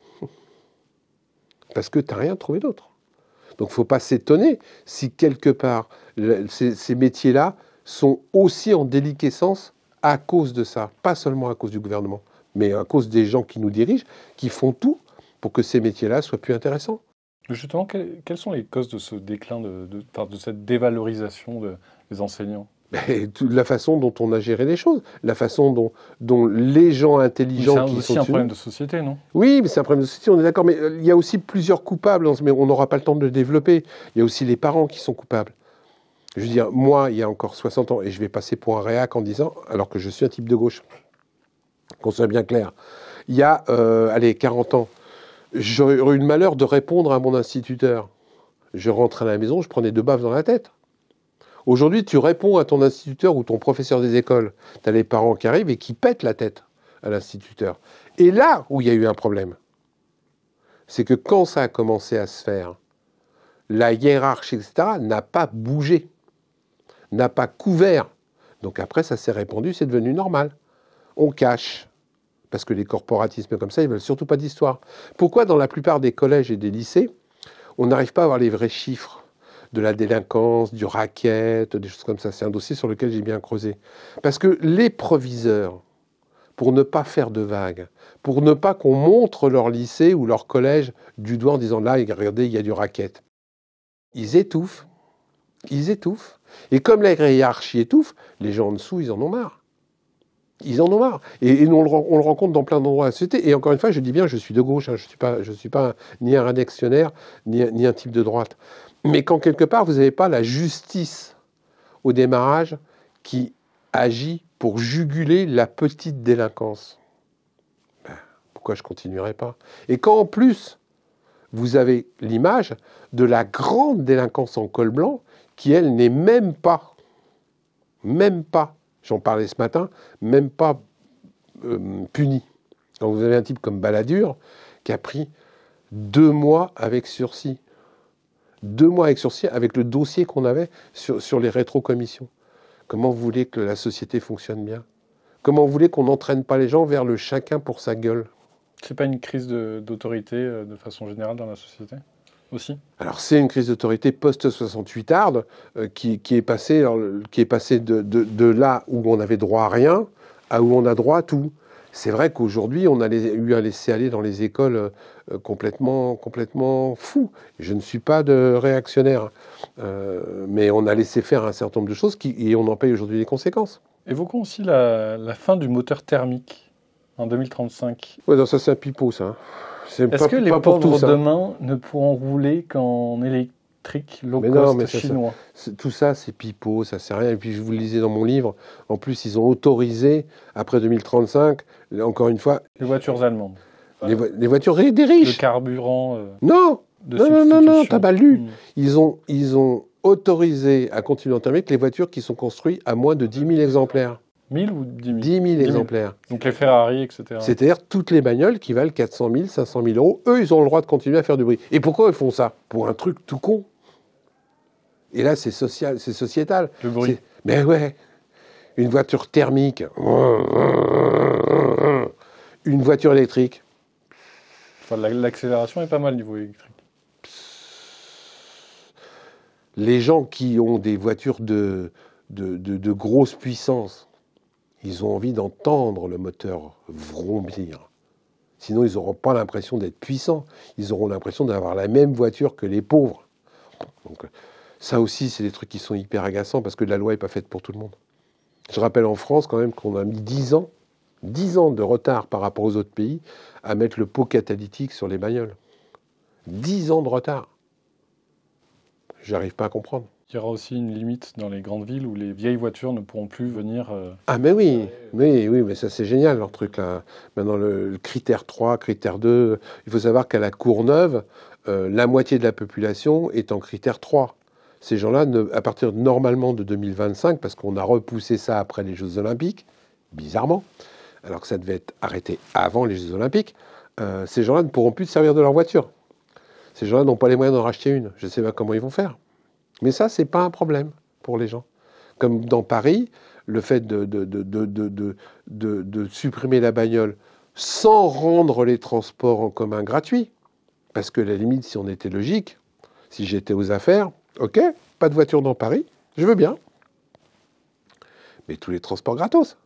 Speaker 2: Parce que tu n'as rien trouvé d'autre. Donc il ne faut pas s'étonner si quelque part, ces métiers-là sont aussi en déliquescence à cause de ça. Pas seulement à cause du gouvernement, mais à cause des gens qui nous dirigent, qui font tout pour que ces métiers-là soient plus intéressants.
Speaker 1: Justement, quelles sont les causes de ce déclin, de cette dévalorisation des enseignants?
Speaker 2: La façon dont on a géré les choses, la façon dont les gens intelligents qui sont...
Speaker 1: C'est aussi un problème de société, non?
Speaker 2: Oui, mais c'est un problème de société, on est d'accord, mais il y a aussi plusieurs coupables, mais on n'aura pas le temps de le développer. Il y a aussi les parents qui sont coupables. Je veux dire, moi, il y a encore 60 ans, et je vais passer pour un réac en disant, alors que je suis un type de gauche, qu'on soit bien clair, il y a, 40 ans, j'aurais eu le malheur de répondre à mon instituteur. Je rentrais à la maison, je prenais 2 baffes dans la tête. Aujourd'hui, tu réponds à ton instituteur ou ton professeur des écoles. Tu as les parents qui arrivent et qui pètent la tête à l'instituteur. Et là où il y a eu un problème, c'est que quand ça a commencé à se faire, la hiérarchie, etc., n'a pas bougé, n'a pas couvert. Donc après, ça s'est répandu, c'est devenu normal. On cache. Parce que les corporatismes comme ça, ils ne veulent surtout pas d'histoire. Pourquoi dans la plupart des collèges et des lycées, on n'arrive pas à avoir les vrais chiffres de la délinquance, du racket, des choses comme ça? C'est un dossier sur lequel j'ai bien creusé. Parce que les proviseurs, pour ne pas faire de vagues, pour ne pas qu'on montre leur lycée ou leur collège du doigt en disant « là, regardez, il y a du racket », ils étouffent. Ils étouffent. Et comme la hiérarchie étouffe, les gens en dessous, ils en ont marre. Ils en ont marre. Et on le rencontre dans plein d'endroits de la société. Et encore une fois, je dis bien, je suis de gauche, hein, je suis pas ni un réactionnaire, ni un type de droite. Mais quand quelque part, vous n'avez pas la justice au démarrage qui agit pour juguler la petite délinquance, pourquoi je ne continuerai pas? Et quand en plus, vous avez l'image de la grande délinquance en col blanc qui, elle, n'est même pas, j'en parlais ce matin, même pas punie. Quand vous avez un type comme Balladur qui a pris 2 mois avec sursis. 2 mois avec sursis avec le dossier qu'on avait sur les rétrocommissions. Comment vous voulez que la société fonctionne bien? Comment vous voulez qu'on n'entraîne pas les gens vers le chacun pour sa gueule?
Speaker 1: C'est pas une crise d'autorité de façon générale dans la société aussi?
Speaker 2: Alors c'est une crise d'autorité post-68 Arde qui est passée de là où on avait droit à rien à où on a droit à tout. C'est vrai qu'aujourd'hui, on a eu un laisser-aller dans les écoles complètement fou. Je ne suis pas de réactionnaire, mais on a laissé faire un certain nombre de choses et on en paye aujourd'hui les conséquences.
Speaker 1: Évoquons aussi la fin du moteur thermique en 2035.
Speaker 2: Ouais, non, ça c'est un pipeau, ça.
Speaker 1: Est-ce que les pauvres demain ne pourront rouler qu'en électrique low cost chinois?
Speaker 2: Tout ça, c'est pipeau, ça sert à rien. Et puis je vous le disais dans mon livre, en plus ils ont autorisé, après 2035, encore une fois...
Speaker 1: Les voitures allemandes.
Speaker 2: Les voitures des riches.
Speaker 1: Le carburant
Speaker 2: non, t'as mal lu. Ils ont autorisé à continuer en thermique les voitures qui sont construites à moins de 10 000 exemplaires.
Speaker 1: 1000 ou 10 000
Speaker 2: 10 000 exemplaires.
Speaker 1: Donc les Ferrari, etc.
Speaker 2: C'est-à-dire toutes les bagnoles qui valent 400 000, 500 000 euros. Eux, ils ont le droit de continuer à faire du bruit. Et pourquoi ils font ça? Pour un truc tout con. Et là, c'est social, c'est sociétal.
Speaker 1: Le bruit.
Speaker 2: Mais ouais, une voiture thermique, une voiture électrique.
Speaker 1: Enfin, l'accélération est pas mal niveau électrique.
Speaker 2: Les gens qui ont des voitures de grosse puissance, ils ont envie d'entendre le moteur vrombir. Sinon, ils n'auront pas l'impression d'être puissants. Ils auront l'impression d'avoir la même voiture que les pauvres. Donc, ça aussi, c'est des trucs qui sont hyper agaçants parce que la loi n'est pas faite pour tout le monde. Je rappelle en France quand même qu'on a mis 10 ans de retard par rapport aux autres pays à mettre le pot catalytique sur les bagnoles. 10 ans de retard. J'arrive pas à comprendre.
Speaker 1: Il y aura aussi une limite dans les grandes villes où les vieilles voitures ne pourront plus venir...
Speaker 2: Ah mais oui, mais ça c'est génial leur truc là. Maintenant le critère 3, critère 2, il faut savoir qu'à la Courneuve, la moitié de la population est en critère 3. Ces gens-là, à partir normalement de 2025, parce qu'on a repoussé ça après les Jeux Olympiques, bizarrement, alors que ça devait être arrêté avant les Jeux Olympiques, ces gens-là ne pourront plus se servir de leur voiture. Ces gens-là n'ont pas les moyens d'en racheter une. Je ne sais pas comment ils vont faire. Mais ça, c'est pas un problème pour les gens. Comme dans Paris, le fait de supprimer la bagnole sans rendre les transports en commun gratuits, parce que à la limite, si on était logique, si j'étais aux affaires, ok, pas de voiture dans Paris, je veux bien. Mais tous les transports gratos.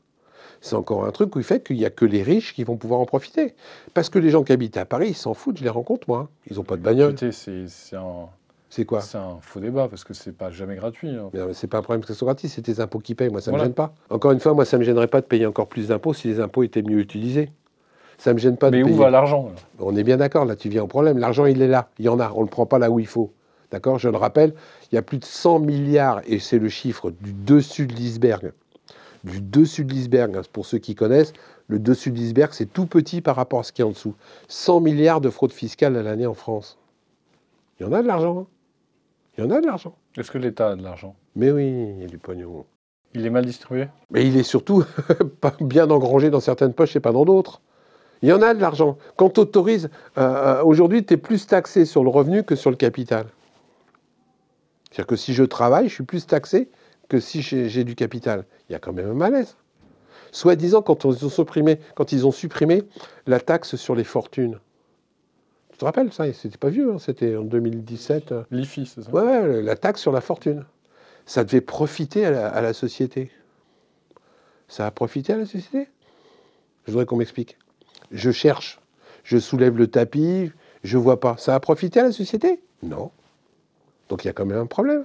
Speaker 2: C'est encore un truc où il fait qu'il n'y a que les riches qui vont pouvoir en profiter. Parce que les gens qui habitent à Paris, ils s'en foutent, je les rencontre moi. Ils n'ont pas de bagnole.
Speaker 1: Écoutez,
Speaker 2: c'est quoi?
Speaker 1: C'est un faux débat, parce que c'est pas jamais gratuit. Hein.
Speaker 2: Mais c'est pas un problème que ce soit gratuit, c'est tes impôts qui payent. Moi, ça me gêne pas. Encore une fois, moi, ça me gênerait pas de payer encore plus d'impôts si les impôts étaient mieux utilisés. Ça me gêne pas de payer.
Speaker 1: Mais où va l'argent?
Speaker 2: On est bien d'accord, là, tu viens au problème. L'argent, il est là. Il y en a. On ne le prend pas là où il faut. D'accord? Je le rappelle, il y a plus de 100 milliards, et c'est le chiffre du dessus de l'iceberg. Du dessus de l'iceberg, hein, pour ceux qui connaissent, le dessus de l'iceberg, c'est tout petit par rapport à ce qui est en dessous. 100 milliards de fraude fiscale à l'année en France. Il y en a de l'argent. Hein. Il y en a de l'argent.
Speaker 1: Est-ce que l'État a de l'argent?
Speaker 2: Mais oui, il y a du pognon.
Speaker 1: Il est mal distribué?
Speaker 2: Mais il est surtout pas bien engrangé dans certaines poches et pas dans d'autres. Il y en a de l'argent. Quand tu autorises... aujourd'hui, tu es plus taxé sur le revenu que sur le capital. C'est-à-dire que si je travaille, je suis plus taxé que si j'ai du capital. Il y a quand même un malaise. Soi-disant, quand ils ont supprimé la taxe sur les fortunes. Tu te rappelles, ça, c'était pas vieux, hein, c'était en 2017.
Speaker 1: L'IFI, c'est ça?
Speaker 2: Ouais, la taxe sur la fortune. Ça devait profiter à la société. Ça a profité à la société? Je voudrais qu'on m'explique. Je cherche, je soulève le tapis, je vois pas. Ça a profité à la société? Non. Donc il y a quand même un problème.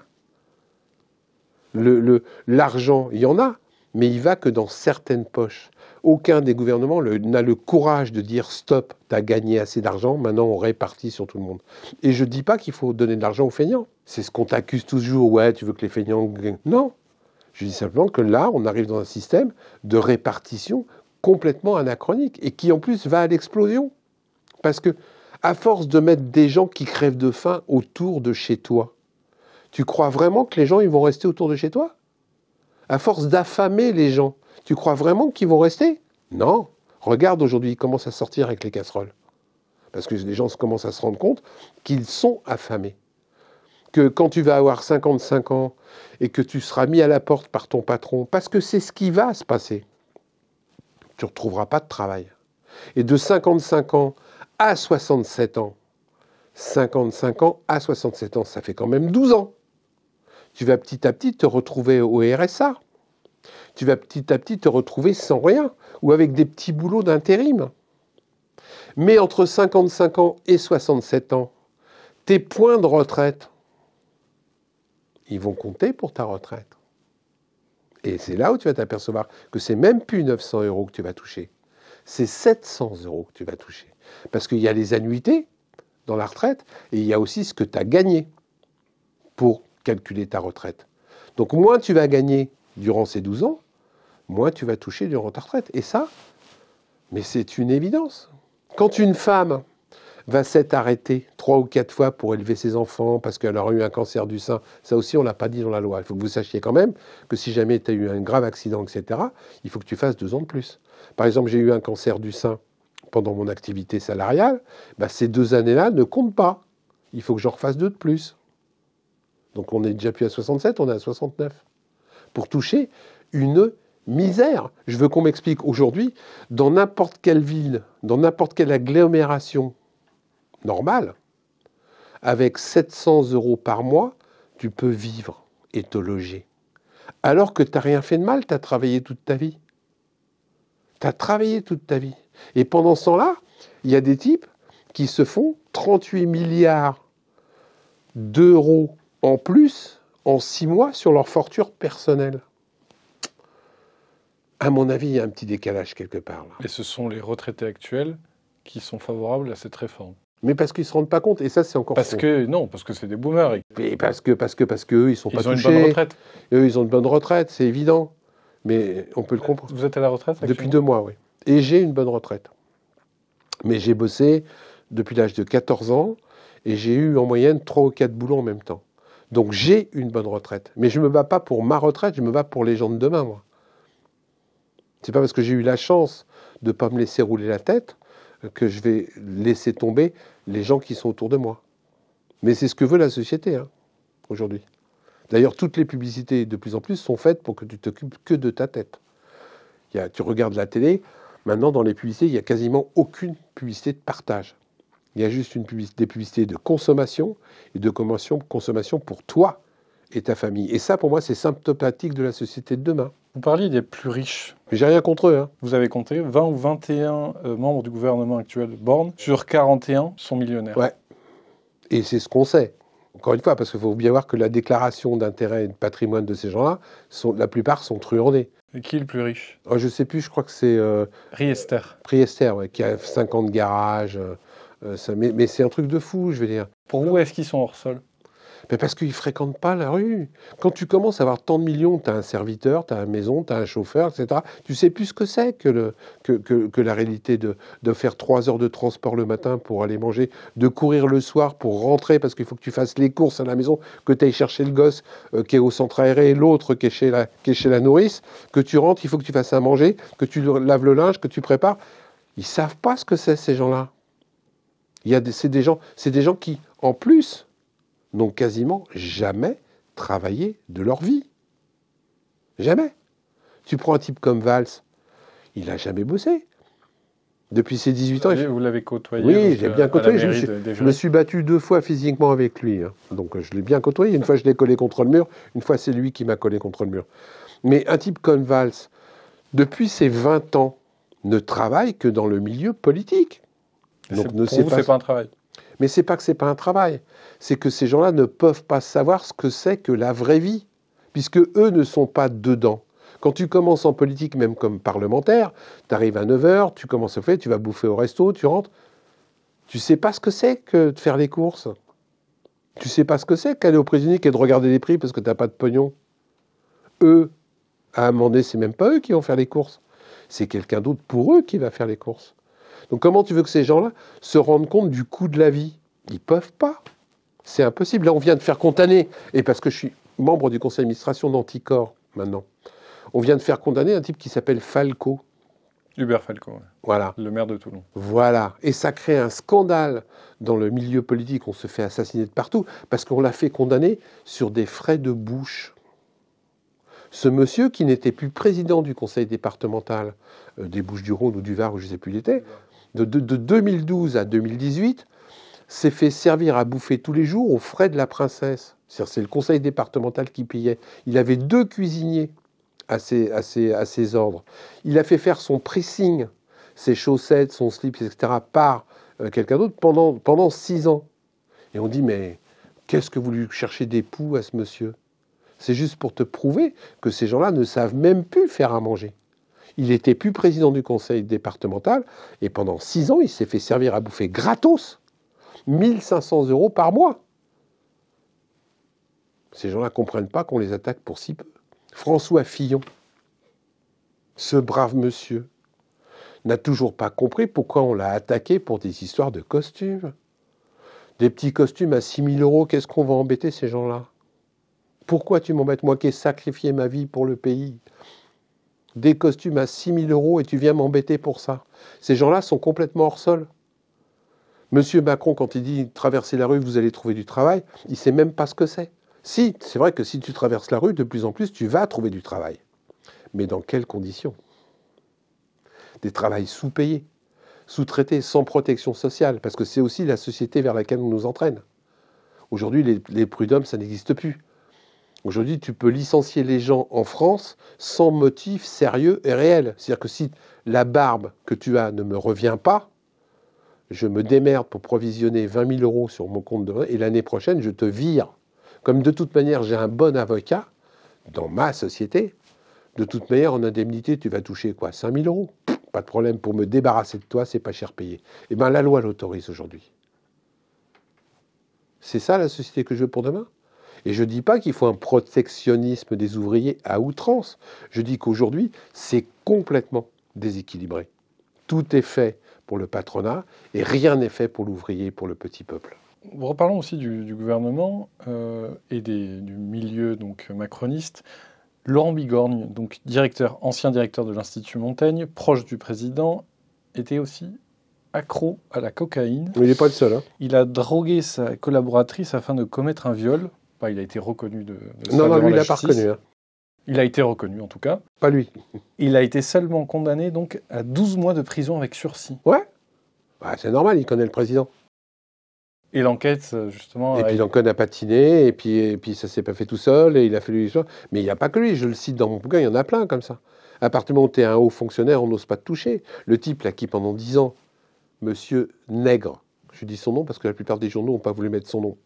Speaker 2: L'argent, il y en a, mais il va que dans certaines poches. Aucun des gouvernements n'a le courage de dire « stop, t'as gagné assez d'argent, maintenant on répartit sur tout le monde ». Et je ne dis pas qu'il faut donner de l'argent aux feignants. C'est ce qu'on t'accuse toujours, ouais, tu veux que les feignants gagnent. Non, je dis simplement que là, on arrive dans un système de répartition complètement anachronique et qui en plus va à l'explosion. Parce que, à force de mettre des gens qui crèvent de faim autour de chez toi, tu crois vraiment que les gens ils vont rester autour de chez toi? À force d'affamer les gens, tu crois vraiment qu'ils vont rester? Non. Regarde aujourd'hui, ils commencent à sortir avec les casseroles. Parce que les gens commencent à se rendre compte qu'ils sont affamés. Que quand tu vas avoir 55 ans et que tu seras mis à la porte par ton patron, parce que c'est ce qui va se passer, tu ne retrouveras pas de travail. Et de 55 ans à 67 ans, 55 ans à 67 ans, ça fait quand même 12 ans. Tu vas petit à petit te retrouver au RSA. Tu vas petit à petit te retrouver sans rien, ou avec des petits boulots d'intérim. Mais entre 55 ans et 67 ans, tes points de retraite, ils vont compter pour ta retraite. Et c'est là où tu vas t'apercevoir que c'est même plus 900 € que tu vas toucher. C'est 700 € que tu vas toucher. Parce qu'il y a les annuités dans la retraite et il y a aussi ce que tu as gagné pour calculer ta retraite. Donc moins tu vas gagner durant ces 12 ans, moins tu vas toucher durant ta retraite. Et ça, mais c'est une évidence. Quand une femme va s'être arrêtée 3 ou 4 fois pour élever ses enfants parce qu'elle aura eu un cancer du sein, ça aussi on ne l'a pas dit dans la loi. Il faut que vous sachiez quand même que si jamais tu as eu un grave accident, etc., il faut que tu fasses 2 ans de plus. Par exemple, j'ai eu un cancer du sein pendant mon activité salariale, ces 2 années-là ne comptent pas. Il faut que j'en refasse 2 de plus. Donc on n'est déjà plus à 67, on est à 69. Pour toucher une misère. Je veux qu'on m'explique aujourd'hui, dans n'importe quelle ville, dans n'importe quelle agglomération normale, avec 700 € par mois, tu peux vivre et te loger. Alors que tu n'as rien fait de mal, tu as travaillé toute ta vie. Tu as travaillé toute ta vie. Et pendant ce temps-là, il y a des types qui se font 38 milliards d'euros en plus en 6 mois sur leur fortune personnelle. À mon avis, il y a un petit décalage quelque part. Là.
Speaker 1: Et ce sont les retraités actuels qui sont favorables à cette réforme.
Speaker 2: Mais parce qu'ils ne se rendent pas compte, et ça c'est encore
Speaker 1: parce que c'est des boomers.
Speaker 2: Et parce que eux, ils sont pas touchés.
Speaker 1: Ils ont une bonne retraite.
Speaker 2: Eux, ils ont une bonne retraite, c'est évident. Mais on peut le comprendre.
Speaker 1: Vous êtes à la retraite actuellement ?
Speaker 2: Depuis 2 mois, oui. Et j'ai une bonne retraite. Mais j'ai bossé depuis l'âge de 14 ans, et j'ai eu en moyenne 3 ou 4 boulots en même temps. Donc j'ai une bonne retraite. Mais je ne me bats pas pour ma retraite, je me bats pour les gens de demain, moi. C'est pas parce que j'ai eu la chance de ne pas me laisser rouler la tête que je vais laisser tomber les gens qui sont autour de moi. Mais c'est ce que veut la société, aujourd'hui. D'ailleurs, toutes les publicités, de plus en plus, sont faites pour que tu t'occupes que de ta tête. Tu regardes la télé, maintenant, dans les publicités, il n'y a quasiment aucune publicité de partage. Il y a juste des publicités de consommation et de consommation pour toi et ta famille. Et ça, pour moi, c'est symptomatique de la société de demain.
Speaker 1: Vous parliez des plus riches.
Speaker 2: Mais j'ai rien contre eux.
Speaker 1: Vous avez compté 20 ou 21 membres du gouvernement actuel Borne, sur 41 sont millionnaires.
Speaker 2: Ouais. Et c'est ce qu'on sait. Encore une fois, parce qu'il faut bien voir que la déclaration d'intérêt et de patrimoine de ces gens-là, la plupart sont truandés.
Speaker 1: Et qui est le plus riche ?
Speaker 2: Je ne sais plus, je crois que c'est...
Speaker 1: Riester.
Speaker 2: Riester, ouais, qui a 50 garages. Mais c'est un truc de fou, je veux dire.
Speaker 1: Pour vous, est-ce qu'ils sont hors sol ?
Speaker 2: Mais parce qu'ils ne fréquentent pas la rue. Quand tu commences à avoir tant de millions, tu as un serviteur, tu as une maison, tu as un chauffeur, etc. Tu sais plus ce que c'est que la réalité de faire 3 heures de transport le matin pour aller manger, de courir le soir pour rentrer parce qu'il faut que tu fasses les courses à la maison, que tu ailles chercher le gosse qui est au centre aéré, l'autre qui est chez la nourrice, que tu rentres, il faut que tu fasses à manger, que tu laves le linge, que tu prépares. Ils ne savent pas ce que c'est, ces gens-là. C'est des gens qui, en plus, n'ont quasiment jamais travaillé de leur vie. Jamais. Tu prends un type comme Valls, il n'a jamais bossé. Depuis ses 18 ans...
Speaker 1: Vous l'avez côtoyé?
Speaker 2: Oui, j'ai bien côtoyé. Je me suis battu 2 fois physiquement avec lui. Donc je l'ai bien côtoyé. Une fois, je l'ai collé contre le mur. Une fois, c'est lui qui m'a collé contre le mur. Mais un type comme Valls, depuis ses 20 ans, ne travaille que dans le milieu politique.
Speaker 1: Donc, c'est pas un travail.
Speaker 2: Mais c'est pas que c'est pas un travail. C'est que ces gens-là ne peuvent pas savoir ce que c'est que la vraie vie, puisque eux ne sont pas dedans. Quand tu commences en politique, même comme parlementaire, tu arrives à 9h, tu commences à faire, tu vas bouffer au resto, tu rentres. Tu sais pas ce que c'est que de faire les courses. Tu sais pas ce que c'est qu'aller au prisonnier et de regarder les prix parce que t'as pas de pognon. Eux, à amender, c'est même pas eux qui vont faire les courses. C'est quelqu'un d'autre pour eux qui va faire les courses. Donc comment tu veux que ces gens-là se rendent compte du coût de la vie? Ils peuvent pas. C'est impossible. Là, on vient de faire condamner, et parce que je suis membre du conseil d'administration d'Anticor maintenant, on vient de faire condamner un type qui s'appelle Falco.
Speaker 1: Hubert Falco, ouais.
Speaker 2: Voilà.
Speaker 1: Le maire de Toulon.
Speaker 2: Voilà. Et ça crée un scandale dans le milieu politique. On se fait assassiner de partout parce qu'on l'a fait condamner sur des frais de bouche. Ce monsieur, qui n'était plus président du conseil départemental des Bouches-du-Rhône ou du Var, où je ne sais plus il était, de 2012 à 2018, s'est fait servir à bouffer tous les jours aux frais de la princesse. C'est le conseil départemental qui payait. Il avait 2 cuisiniers à ses ordres. Il a fait faire son pressing, ses chaussettes, son slip, etc., par quelqu'un d'autre pendant 6 ans. Et on dit, mais qu'est-ce que vous lui cherchez des poux à ce monsieur? C'est juste pour te prouver que ces gens-là ne savent même plus faire à manger. Il n'était plus président du conseil départemental, et pendant 6 ans, il s'est fait servir à bouffer gratos 1 500 € par mois. Ces gens-là ne comprennent pas qu'on les attaque pour si peu. François Fillon, ce brave monsieur, n'a toujours pas compris pourquoi on l'a attaqué pour des histoires de costumes. Des petits costumes à 6 000 €, qu'est-ce qu'on va embêter ces gens-là? Pourquoi tu m'embêtes, moi qui ai sacrifié ma vie pour le pays? Des costumes à 6 000 € et tu viens m'embêter pour ça. Ces gens-là sont complètement hors sol. Monsieur Macron, quand il dit « traversez la rue, vous allez trouver du travail », il ne sait même pas ce que c'est. Si, c'est vrai que si tu traverses la rue, de plus en plus, tu vas trouver du travail. Mais dans quelles conditions? Des travails sous-payés, sous-traités, sans protection sociale, parce que c'est aussi la société vers laquelle on nous entraîne. Aujourd'hui, les prud'hommes, ça n'existe plus. Aujourd'hui, tu peux licencier les gens en France sans motif sérieux et réel. C'est-à-dire que si la barbe que tu as ne me revient pas, je me démerde pour provisionner 20 000 € sur mon compte de... et l'année prochaine, je te vire. Comme de toute manière, j'ai un bon avocat dans ma société, de toute manière, en indemnité, tu vas toucher quoi? 5 000 €. Pas de problème, pour me débarrasser de toi, c'est pas cher payé. Eh bien, la loi l'autorise aujourd'hui. C'est ça la société que je veux pour demain? Et je ne dis pas qu'il faut un protectionnisme des ouvriers à outrance. Je dis qu'aujourd'hui, c'est complètement déséquilibré. Tout est fait pour le patronat et rien n'est fait pour l'ouvrier, pour le petit peuple.
Speaker 1: Reparlons aussi du gouvernement et du milieu donc, macroniste. Laurent Bigorgne, donc ancien directeur de l'Institut Montaigne, proche du président, était aussi accro à la cocaïne.
Speaker 2: Mais il n'est pas le seul. Hein.
Speaker 1: Il a drogué sa collaboratrice afin de commettre un viol. Enfin, il a été reconnu de ça
Speaker 2: Non,
Speaker 1: devant
Speaker 2: lui, il
Speaker 1: la
Speaker 2: l'a pas
Speaker 1: justice.
Speaker 2: reconnu. Hein.
Speaker 1: Il a été reconnu, en tout cas.
Speaker 2: Pas lui.
Speaker 1: Il a été seulement condamné donc à 12 mois de prison avec sursis.
Speaker 2: Ouais. Bah, c'est normal, il connaît le président.
Speaker 1: Et l'enquête, justement...
Speaker 2: Et puis l'enquête a patiné, et puis ça s'est pas fait tout seul, et il a fait l'histoire. Mais il n'y a pas que lui, je le cite dans mon bouquin, il y en a plein comme ça. À partir du moment où tu es un haut fonctionnaire, on n'ose pas te toucher. Le type là qui pendant 10 ans, Monsieur Nègre, je dis son nom parce que la plupart des journaux n'ont pas voulu mettre son nom,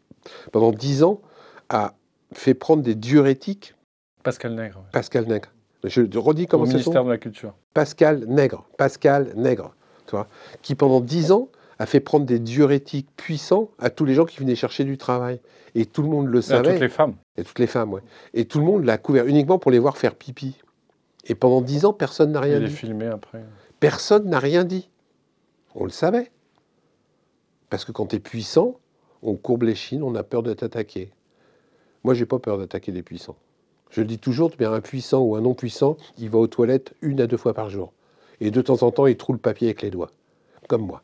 Speaker 2: pendant 10 ans, a fait prendre des diurétiques.
Speaker 1: Pascal Nègre. Ouais.
Speaker 2: Pascal Nègre. Je redis comment c'est son nom.
Speaker 1: Au ministère de la Culture.
Speaker 2: Pascal Nègre. Pascal Nègre. Tu vois, qui pendant 10 ans a fait prendre des diurétiques puissants à tous les gens qui venaient chercher du travail. Et tout le monde le savait.
Speaker 1: À toutes les femmes.
Speaker 2: Et toutes les femmes, oui. Et tout le monde l'a couvert uniquement pour les voir faire pipi. Et pendant 10 ans, personne n'a rien dit.
Speaker 1: Il est filmé après.
Speaker 2: Personne n'a rien dit. On le savait. Parce que quand tu es puissant, on courbe les chines, on a peur de t'attaquer. Moi, j'ai pas peur d'attaquer des puissants. Je le dis toujours, un puissant ou un non-puissant, il va aux toilettes 1 à 2 fois par jour. Et de temps en temps, il troue le papier avec les doigts. Comme moi.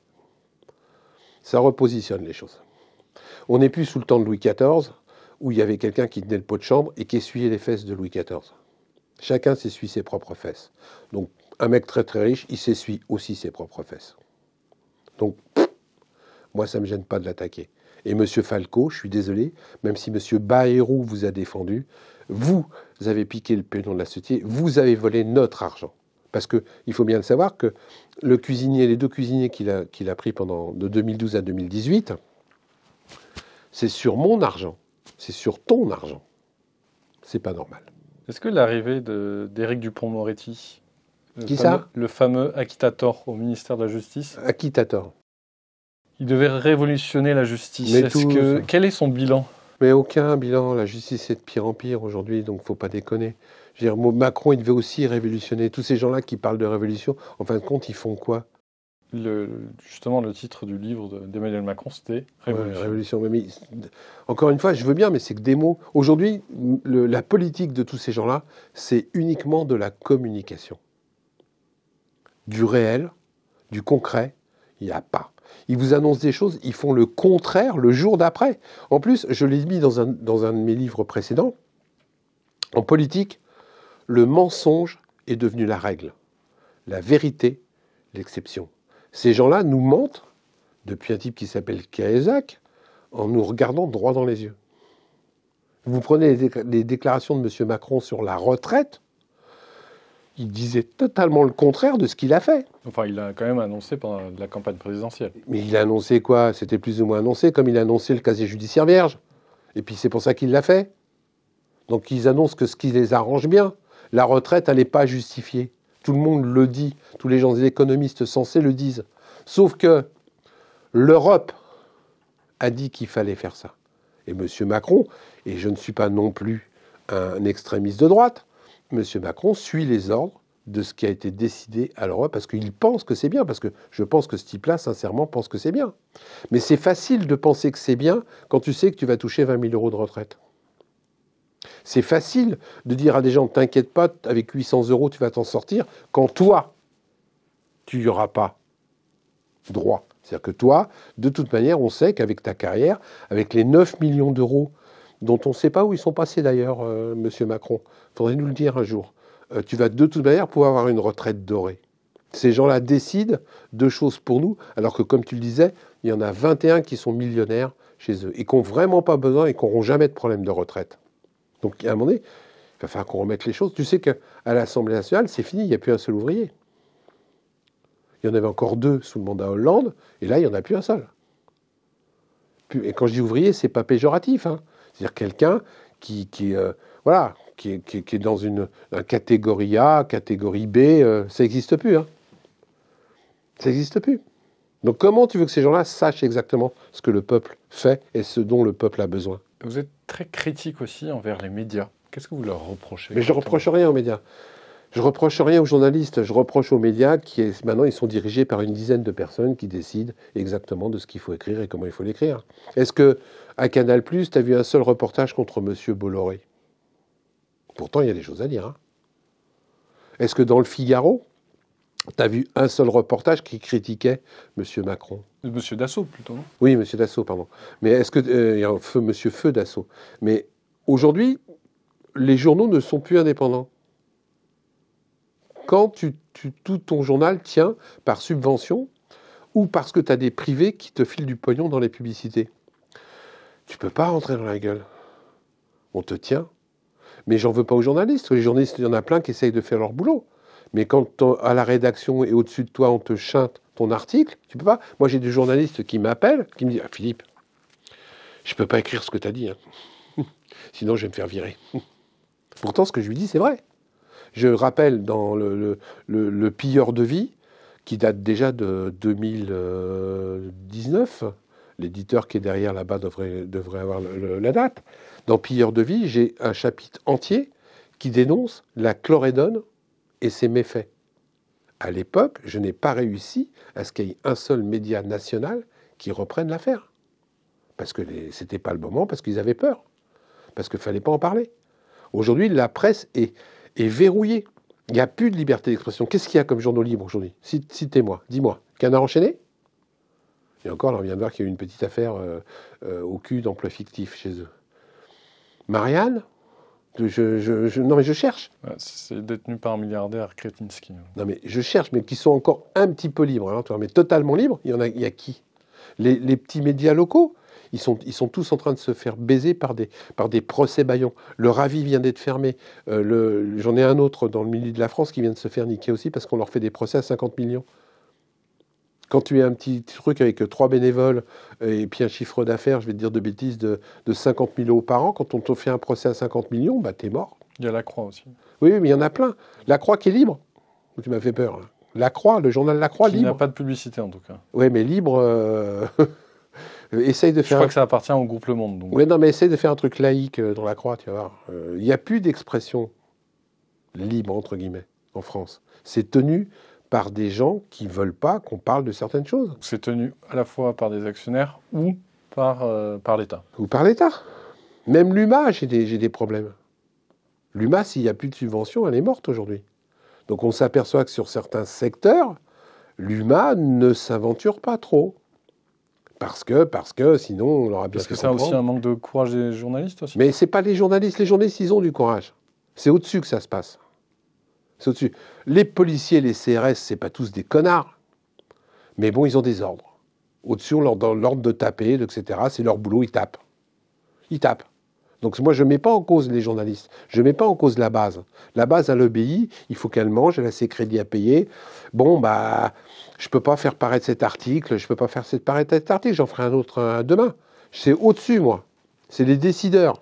Speaker 2: Ça repositionne les choses. On n'est plus sous le temps de Louis XIV, où il y avait quelqu'un qui tenait le pot de chambre et qui essuyait les fesses de Louis XIV. Chacun s'essuie ses propres fesses. Donc, un mec très très riche, il s'essuie aussi ses propres fesses. Donc, moi, ça ne me gêne pas de l'attaquer. Et M. Falco, je suis désolé, même si M. Bayrou vous a défendu, vous avez piqué le pognon de la société, vous avez volé notre argent. Parce qu'il faut bien le savoir que le cuisinier, les 2 cuisiniers qu'il a pris de 2012 à 2018, c'est sur mon argent, c'est sur ton argent. C'est pas normal.
Speaker 1: Est-ce que l'arrivée d'Éric Dupond-Moretti,
Speaker 2: Qui ça?
Speaker 1: le fameux acquittator au ministère de la Justice,
Speaker 2: Acquittator.
Speaker 1: il devait révolutionner la justice.
Speaker 2: Mais tous.
Speaker 1: Quel est son bilan?
Speaker 2: Mais aucun bilan. La justice est de pire en pire aujourd'hui, donc faut pas déconner. Je veux dire, Macron, il devait aussi révolutionner. Tous ces gens-là qui parlent de révolution, en fin de compte, ils font quoi?
Speaker 1: Justement, le titre du livre d'Emmanuel Macron, c'était Révolution.
Speaker 2: Ouais, révolution. Mais, encore une fois, je veux bien, mais c'est que des mots. Aujourd'hui, la politique de tous ces gens-là, c'est uniquement de la communication. Du réel, du concret, il n'y a pas. Ils vous annoncent des choses, ils font le contraire le jour d'après. En plus, je l'ai mis dans un de mes livres précédents, en politique, le mensonge est devenu la règle. La vérité, l'exception. Ces gens-là nous mentent, depuis un type qui s'appelle Cahuzac, en nous regardant droit dans les yeux. Vous prenez les déclarations de M. Macron sur la retraite, il disait totalement le contraire de ce qu'il a fait.
Speaker 1: Enfin, il a quand même annoncé pendant la campagne présidentielle.
Speaker 2: Mais il a annoncé quoi? C'était plus ou moins annoncé, comme il a annoncé le casier judiciaire vierge. Et puis c'est pour ça qu'il l'a fait. Donc ils annoncent que ce qui les arrange bien. La retraite, elle n'est pas justifiée. Tout le monde le dit. Tous les gens, les économistes sensés le disent. Sauf que l'Europe a dit qu'il fallait faire ça. Et M. Macron, et je ne suis pas non plus un extrémiste de droite, M. Macron suit les ordres de ce qui a été décidé à l'Europe parce qu'il pense que c'est bien, parce que je pense que ce type-là, sincèrement, pense que c'est bien. Mais c'est facile de penser que c'est bien quand tu sais que tu vas toucher 20 000 euros de retraite. C'est facile de dire à des gens, t'inquiète pas, avec 800 euros, tu vas t'en sortir, quand toi, tu n'y auras pas droit. C'est-à-dire que toi, de toute manière, on sait qu'avec ta carrière, avec les 9 millions d'euros, dont on ne sait pas où ils sont passés d'ailleurs, Monsieur Macron, il faudrait nous le dire un jour, tu vas de toute manière pouvoir avoir une retraite dorée. Ces gens-là décident de choses pour nous, alors que comme tu le disais, il y en a 21 qui sont millionnaires chez eux, et qui n'ont vraiment pas besoin et qui n'auront jamais de problème de retraite. Donc à un moment donné, il va falloir qu'on remette les choses. Tu sais qu'à l'Assemblée nationale, c'est fini, il n'y a plus un seul ouvrier. Il y en avait encore 2 sous le mandat Hollande, et là, il n'y en a plus un seul. Et quand je dis ouvrier, c'est pas péjoratif. Hein. C'est-à-dire quelqu'un qui est dans une catégorie A, catégorie B, ça n'existe plus. Hein. Ça n'existe plus. Donc comment tu veux que ces gens-là sachent exactement ce que le peuple fait et ce dont le peuple a besoin?
Speaker 1: Vous êtes très critique aussi envers les médias. Qu'est-ce que vous leur reprochez?
Speaker 2: Mais je ne reproche rien aux médias. Je reproche rien aux journalistes, je reproche aux médias qui, maintenant, ils sont dirigés par une dizaine de personnes qui décident exactement de ce qu'il faut écrire et comment il faut l'écrire. Est-ce qu'à Canal+, tu as vu un seul reportage contre M. Bolloré? Pourtant, il y a des choses à dire. Hein. Est-ce que dans le Figaro, tu as vu un seul reportage qui critiquait M. Macron?
Speaker 1: M. Dassault, plutôt, non?
Speaker 2: Oui, M. Dassault, pardon. Mais est-ce que... il y a M. Feu Dassault. Mais aujourd'hui, les journaux ne sont plus indépendants. Quand tout ton journal tient par subvention ou parce que tu as des privés qui te filent du pognon dans les publicités, tu peux pas rentrer dans la gueule. On te tient. Mais j'en veux pas aux journalistes. Les journalistes, il y en a plein qui essayent de faire leur boulot. Mais quand à la rédaction et au-dessus de toi, on te chinte ton article, tu peux pas. Moi, j'ai des journalistes qui m'appellent, qui me disent « Philippe, je peux pas écrire ce que tu as dit. Hein. Sinon, je vais me faire virer. » Pourtant, ce que je lui dis, c'est vrai. Je rappelle dans le Pilleur de vie, qui date déjà de 2019, l'éditeur qui est derrière là-bas devrait avoir la date. Dans Pilleur de vie, j'ai un chapitre entier qui dénonce la chlorédone et ses méfaits. À l'époque, je n'ai pas réussi à ce qu'il y ait un seul média national qui reprenne l'affaire. Parce que c'était pas le moment, parce qu'ils avaient peur. Parce qu'il ne fallait pas en parler. Aujourd'hui, la presse est verrouillée. Il n'y a plus de liberté d'expression. Qu'est-ce qu'il y a comme journaux libres aujourd'hui? Citez-moi, dis-moi. Canard enchaîné? Et encore, là, on vient de voir qu'il y a eu une petite affaire au cul d'emploi fictif chez eux. Marianne? Non, mais je cherche.
Speaker 1: C'est détenu par un milliardaire Kretinsky.
Speaker 2: Non, mais je cherche, mais qui sont encore un petit peu libres. Hein, mais totalement libres, il y a qui? Les petits médias locaux, ils sont tous en train de se faire baiser par des procès bâillons. Le Ravi vient d'être fermé. J'en ai un autre dans le milieu de la France qui vient de se faire niquer aussi parce qu'on leur fait des procès à 50 millions. Quand tu as un petit truc avec 3 bénévoles et puis un chiffre d'affaires, je vais te dire de bêtises, de 50 000 euros par an, quand on te fait un procès à 50 millions, bah t'es mort.
Speaker 1: Il y a La Croix aussi.
Speaker 2: Oui, mais il y en a plein. La Croix qui est libre. Tu m'as fait peur. Là. La Croix, le journal La Croix,
Speaker 1: Qui
Speaker 2: libre.
Speaker 1: n'a pas de publicité, en tout cas.
Speaker 2: Oui, mais libre... essaye de
Speaker 1: Je
Speaker 2: faire...
Speaker 1: crois que ça appartient au groupe Le Monde. Donc.
Speaker 2: Oui, non, mais essaye de faire un truc laïque dans La Croix, tu vas voir. Il n'y a plus d'expression libre, entre guillemets, en France. C'est tenu par des gens qui ne veulent pas qu'on parle de certaines choses.
Speaker 1: C'est tenu à la fois par des actionnaires ou par l'État.
Speaker 2: Ou par l'État. Même l'UMA, j'ai des problèmes. L'UMA, s'il n'y a plus de subventions, elle est morte aujourd'hui. Donc on s'aperçoit que sur certains secteurs, l'UMA ne s'aventure pas trop. Parce que sinon, on aura bien
Speaker 1: Parce
Speaker 2: fait
Speaker 1: que c'est aussi
Speaker 2: comprendre.
Speaker 1: un manque de courage des journalistes aussi.
Speaker 2: Mais ce n'est pas les journalistes. Les journalistes, ils ont du courage. C'est au-dessus que ça se passe. C'est au-dessus. Les policiers, les CRS, c'est pas tous des connards. Mais bon, ils ont des ordres. Au-dessus, on leur donne l'ordre de taper, etc. C'est leur boulot, ils tapent. Ils tapent. Donc moi, je ne mets pas en cause les journalistes. Je ne mets pas en cause la base. La base, elle obéit. Il faut qu'elle mange. Elle a ses crédits à payer. Bon, bah, je ne peux pas faire paraître cet article. Je ne peux pas faire paraître cet article. J'en ferai un autre demain. C'est au-dessus, moi. C'est les décideurs.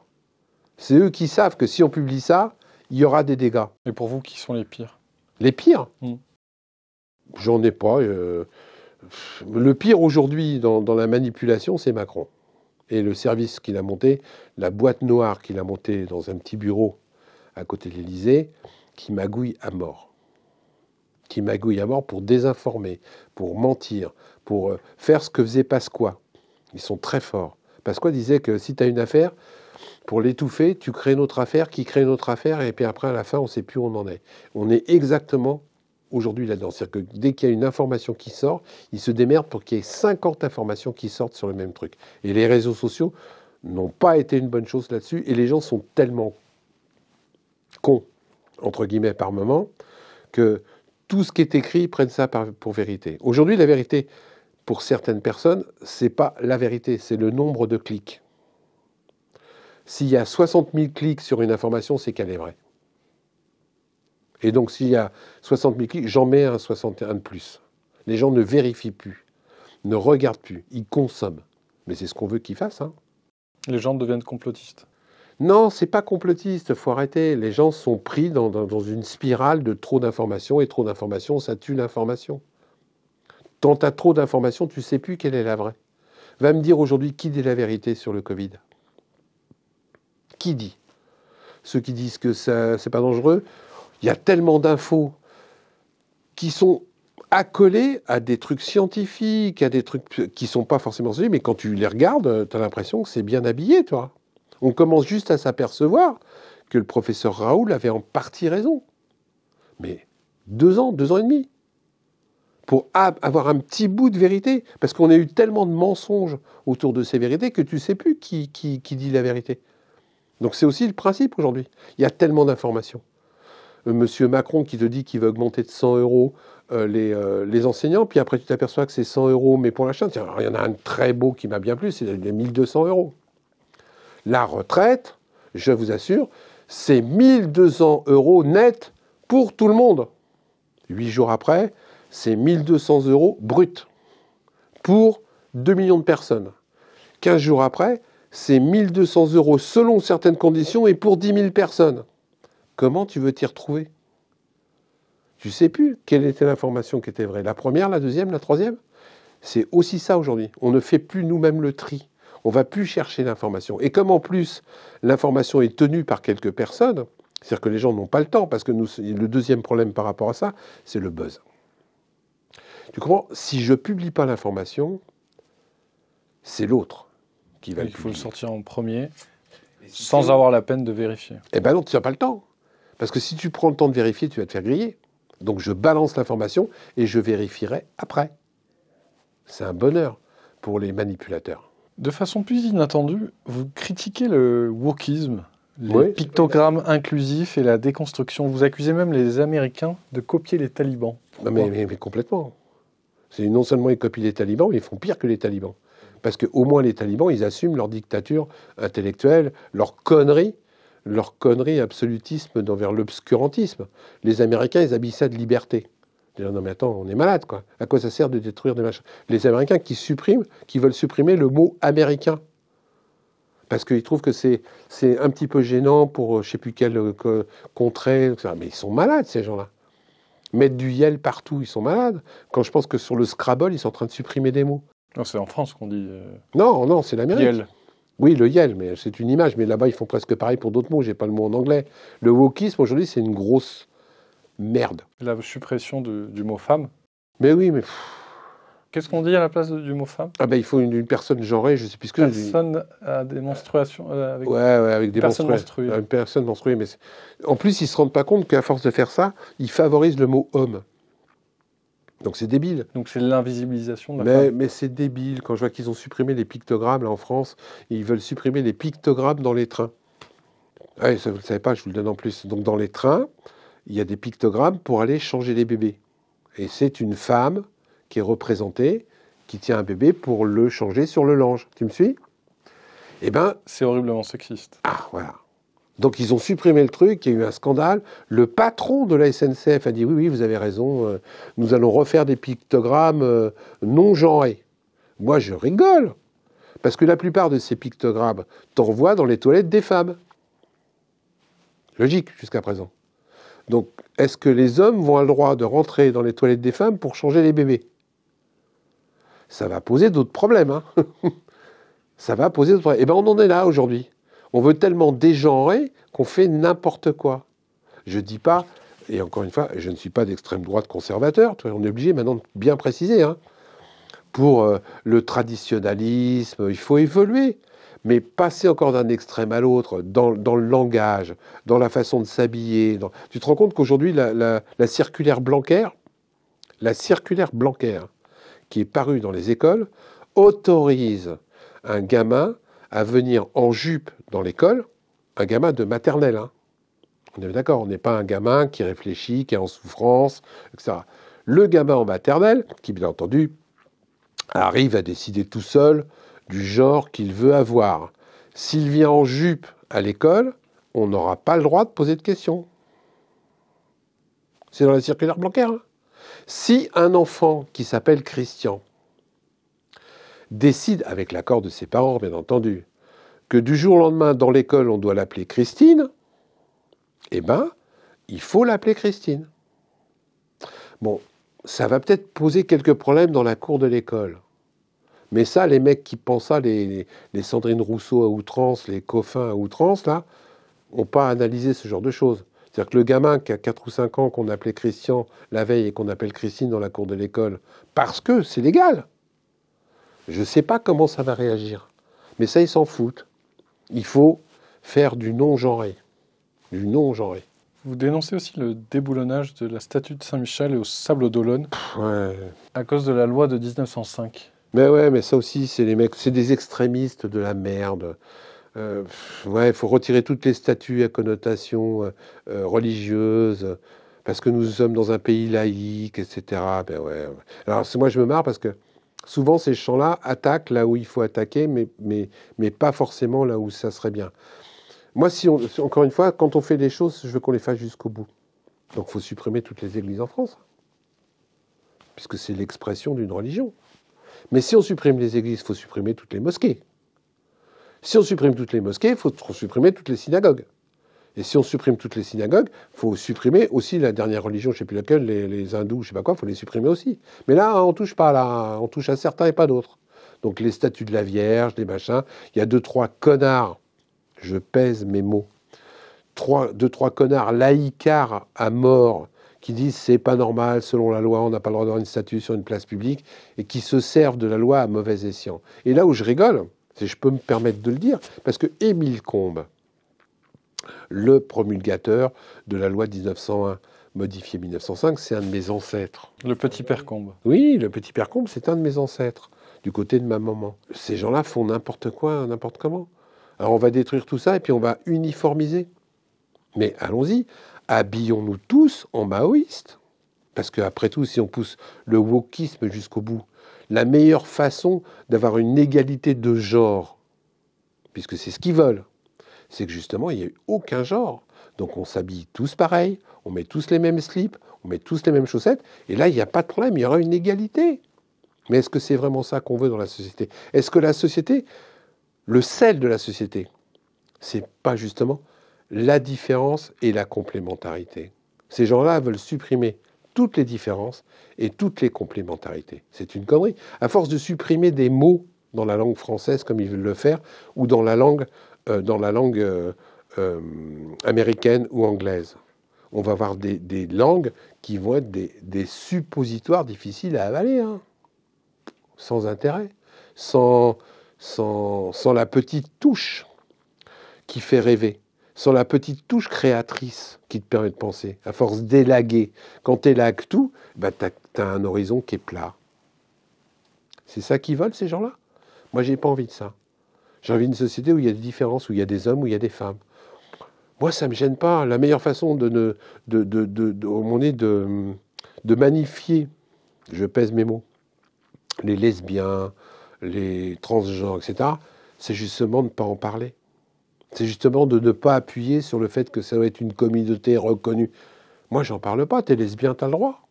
Speaker 2: C'est eux qui savent que si on publie ça, il y aura des dégâts.
Speaker 1: Et pour vous, qui sont les pires?
Speaker 2: Les pires
Speaker 1: Mm.
Speaker 2: J'en ai pas. Le pire aujourd'hui dans la manipulation, c'est Macron. Et le service qu'il a monté, la boîte noire qu'il a montée dans un petit bureau à côté de l'Élysée, qui magouille à mort. Qui magouille à mort pour désinformer, pour mentir, pour faire ce que faisait Pasqua. Ils sont très forts. Pasqua disait que si tu as une affaire, pour l'étouffer, tu crées une autre affaire, qui crée une autre affaire, et puis après, à la fin, on ne sait plus où on en est. On est exactement aujourd'hui là-dedans. C'est-à-dire que dès qu'il y a une information qui sort, ils se démerdent pour qu'il y ait 50 informations qui sortent sur le même truc. Et les réseaux sociaux n'ont pas été une bonne chose là-dessus, et les gens sont tellement cons, entre guillemets, par moment, que tout ce qui est écrit, ils prennent ça pour vérité. Aujourd'hui, la vérité, pour certaines personnes, c'est pas la vérité, c'est le nombre de clics. S'il y a 60 000 clics sur une information, c'est qu'elle est vraie. Et donc, s'il y a 60 000 clics, j'en mets un 61 de plus. Les gens ne vérifient plus, ne regardent plus, ils consomment. Mais c'est ce qu'on veut qu'ils fassent. Hein.
Speaker 1: Les gens deviennent complotistes.
Speaker 2: Non, c'est pas complotiste, faut arrêter. Les gens sont pris dans une spirale de trop d'informations, et trop d'informations, ça tue l'information. Quand tu as trop d'informations, tu ne sais plus quelle est la vraie. Va me dire aujourd'hui qui dit la vérité sur le Covid. Qui dit? Ceux qui disent que c'est pas dangereux. Il y a tellement d'infos qui sont accolées à des trucs scientifiques, à des trucs qui sont pas forcément sérieux, mais quand tu les regardes, tu as l'impression que c'est bien habillé, toi. On commence juste à s'apercevoir que le professeur Raoul avait en partie raison. Mais 2 ans et demi, pour avoir un petit bout de vérité, parce qu'on a eu tellement de mensonges autour de ces vérités que tu ne sais plus qui dit la vérité. Donc c'est aussi le principe aujourd'hui. Il y a tellement d'informations. Monsieur Macron qui te dit qu'il veut augmenter de 100 euros les enseignants, puis après tu t'aperçois que c'est 100 euros, mais pour l'achat, il y en a un très beau qui m'a bien plu, c'est les 1200 euros. La retraite, je vous assure, c'est 1200 euros net pour tout le monde. 8 jours après, c'est 1200 euros brut pour 2 millions de personnes. 15 jours après, c'est 1200 euros selon certaines conditions et pour 10 000 personnes. Comment tu veux t'y retrouver? Tu ne sais plus quelle était l'information qui était vraie. La première, la deuxième, la troisième? C'est aussi ça aujourd'hui. On ne fait plus nous-mêmes le tri. On ne va plus chercher l'information. Et comme en plus, l'information est tenue par quelques personnes, c'est-à-dire que les gens n'ont pas le temps, parce que le deuxième problème par rapport à ça, c'est le buzz. Tu comprends? Si je ne publie pas l'information, c'est l'autre qui va le publier.
Speaker 1: Il faut le sortir en premier, sans avoir la peine de vérifier.
Speaker 2: Eh bien non, tu n'as pas le temps. Parce que si tu prends le temps de vérifier, tu vas te faire griller. Donc je balance l'information et je vérifierai après. C'est un bonheur pour les manipulateurs.
Speaker 1: De façon plus inattendue, vous critiquez le wokisme, les
Speaker 2: Oui.
Speaker 1: pictogrammes inclusifs et la déconstruction. Vous accusez même les Américains de copier les talibans.
Speaker 2: Non, mais complètement. Non seulement ils copient les talibans, mais ils font pire que les talibans. Parce qu'au moins les talibans, ils assument leur dictature intellectuelle, leur connerie absolutisme vers l'obscurantisme. Les Américains, ils habillent ça de liberté. Non mais attends, on est malade, quoi. À quoi ça sert de détruire des machins? Les Américains qui veulent supprimer le mot américain. Parce qu'ils trouvent que c'est un petit peu gênant pour je ne sais plus quelle contrée. Mais ils sont malades, ces gens-là. Mettre du YEL partout, ils sont malades. Quand je pense que sur le Scrabble, ils sont en train de supprimer des mots.
Speaker 1: Non, c'est en France qu'on dit
Speaker 2: Non, c'est l'Amérique.
Speaker 1: YEL.
Speaker 2: Oui, le YEL, mais c'est une image. Mais là-bas, ils font presque pareil pour d'autres mots. J'ai pas le mot en anglais. Le wokisme, aujourd'hui, c'est une grosse merde.
Speaker 1: La suppression du mot femme.
Speaker 2: Mais oui, mais...
Speaker 1: Qu'est-ce qu'on dit à la place du mot femme?
Speaker 2: Ah ben, il faut une personne genrée, je sais plus ce que...
Speaker 1: Personne a des menstruations avec...
Speaker 2: Ouais, avec des
Speaker 1: personnes
Speaker 2: menstruées. Une personne menstruée. Mais en plus, ils se rendent pas compte qu'à force de faire ça, ils favorisent le mot homme. Donc c'est débile.
Speaker 1: Donc c'est l'invisibilisation de la femme.
Speaker 2: Mais c'est débile. Quand je vois qu'ils ont supprimé les pictogrammes là en France, ils veulent supprimer les pictogrammes dans les trains. Ah, ça, vous ne le savez pas, je vous le donne en plus. Donc dans les trains, il y a des pictogrammes pour aller changer les bébés. Et c'est une femme qui est représentée, qui tient un bébé pour le changer sur le linge. Tu me suis? Eh ben,
Speaker 1: c'est horriblement sexiste.
Speaker 2: Ah, voilà. Donc ils ont supprimé le truc, il y a eu un scandale. Le patron de la SNCF a dit oui, vous avez raison, nous allons refaire des pictogrammes non genrés. Moi, je rigole. Parce que la plupart de ces pictogrammes t'envoient dans les toilettes des femmes. Logique, jusqu'à présent. Donc, est-ce que les hommes vont avoir le droit de rentrer dans les toilettes des femmes pour changer les bébés? Ça va poser d'autres problèmes. Hein. Ça va poser d'autres problèmes. Eh bien, on en est là aujourd'hui. On veut tellement dégenrer qu'on fait n'importe quoi. Je dis pas, et encore une fois, je ne suis pas d'extrême droite conservateur, on est obligé maintenant de bien préciser. Hein. Pour le traditionnalisme, il faut évoluer. Mais passer encore d'un extrême à l'autre, dans le langage, dans la façon de s'habiller. Tu te rends compte qu'aujourd'hui, la circulaire Blanquer, qui est parue dans les écoles, autorise un gamin à venir en jupe dans l'école, un gamin de maternelle. Hein. On est d'accord, on n'est pas un gamin qui réfléchit, qui est en souffrance, etc. Le gamin en maternelle, qui bien entendu arrive à décider tout seul du genre qu'il veut avoir. S'il vient en jupe à l'école, on n'aura pas le droit de poser de questions. C'est dans la circulaire Blanquer. Hein. Si un enfant qui s'appelle Christian décide, avec l'accord de ses parents bien entendu, que du jour au lendemain dans l'école on doit l'appeler Christine, eh ben, il faut l'appeler Christine. Bon, ça va peut-être poser quelques problèmes dans la cour de l'école. Mais ça, les mecs qui pensent ça, les Sandrine Rousseau à outrance, les Coffin à outrance, là, n'ont pas analysé ce genre de choses. C'est-à-dire que le gamin qui a 4 ou 5 ans, qu'on appelait Christian la veille et qu'on appelle Christine dans la cour de l'école, parce que c'est légal. Je ne sais pas comment ça va réagir. Mais ça, ils s'en foutent. Il faut faire du non-genré. Du non-genré.
Speaker 1: Vous dénoncez aussi le déboulonnage de la statue de Saint-Michel et au Sables d'Olonne à cause de la loi de 1905.
Speaker 2: Mais ouais, mais ça aussi, c'est les mecs, c'est des extrémistes de la merde. Il faut retirer toutes les statues à connotation religieuse, parce que nous sommes dans un pays laïque, etc. Ben ouais. Alors moi, je me marre parce que souvent, ces champs-là attaquent là où il faut attaquer, mais pas forcément là où ça serait bien. Moi, encore une fois, quand on fait des choses, je veux qu'on les fasse jusqu'au bout. Donc, il faut supprimer toutes les églises en France, puisque c'est l'expression d'une religion. Mais si on supprime les églises, il faut supprimer toutes les mosquées. Si on supprime toutes les mosquées, il faut supprimer toutes les synagogues. Et si on supprime toutes les synagogues, il faut supprimer aussi la dernière religion, je ne sais plus laquelle, les hindous, je ne sais pas quoi, il faut les supprimer aussi. Mais là, on ne touche pas, là, on touche à certains et pas d'autres. Donc les statues de la Vierge, les machins, il y a 2-3 connards, je pèse mes mots, 2-3 connards laïcards à mort, qui disent c'est pas normal, selon la loi, on n'a pas le droit d'avoir une statue sur une place publique, et qui se servent de la loi à mauvais escient. Et là où je rigole, si je peux me permettre de le dire, parce que Émile Combes, le promulgateur de la loi de 1901, modifiée 1905, c'est un de mes ancêtres.
Speaker 1: Le petit père Combes.
Speaker 2: Oui, le petit père Combes, c'est un de mes ancêtres, du côté de ma maman. Ces gens-là font n'importe quoi, n'importe comment. Alors on va détruire tout ça et puis on va uniformiser. Mais allons-y, habillons-nous tous en maoïstes. Parce qu'après tout, si on pousse le wokisme jusqu'au bout, la meilleure façon d'avoir une égalité de genre, puisque c'est ce qu'ils veulent, c'est que justement, il n'y a eu aucun genre. Donc on s'habille tous pareil, on met tous les mêmes slips, on met tous les mêmes chaussettes, et là, il n'y a pas de problème, il y aura une égalité. Mais est-ce que c'est vraiment ça qu'on veut dans la société? Est-ce que la société Le sel de la société, c'est pas justement la différence et la complémentarité. Ces gens-là veulent supprimer toutes les différences et toutes les complémentarités. C'est une connerie. À force de supprimer des mots dans la langue française comme ils veulent le faire, ou dans la langue américaine ou anglaise, on va avoir des langues qui vont être des suppositoires difficiles à avaler, hein. Sans intérêt, sans la petite touche qui fait rêver, sans la petite touche créatrice qui te permet de penser. À force d'élaguer, quand tu élagues tout, bah tu as un horizon qui est plat. C'est ça qu'ils veulent, ces gens-là? Moi, j'ai pas envie de ça. J'ai envie d'une société où il y a des différences, où il y a des hommes, où il y a des femmes. Moi, ça me gêne pas. La meilleure façon de magnifier, je pèse mes mots, les lesbiens, les transgenres, etc., c'est justement de ne pas en parler. C'est justement de ne pas appuyer sur le fait que ça doit être une communauté reconnue. Moi, j'en parle pas. T'es lesbien, t'as le droit.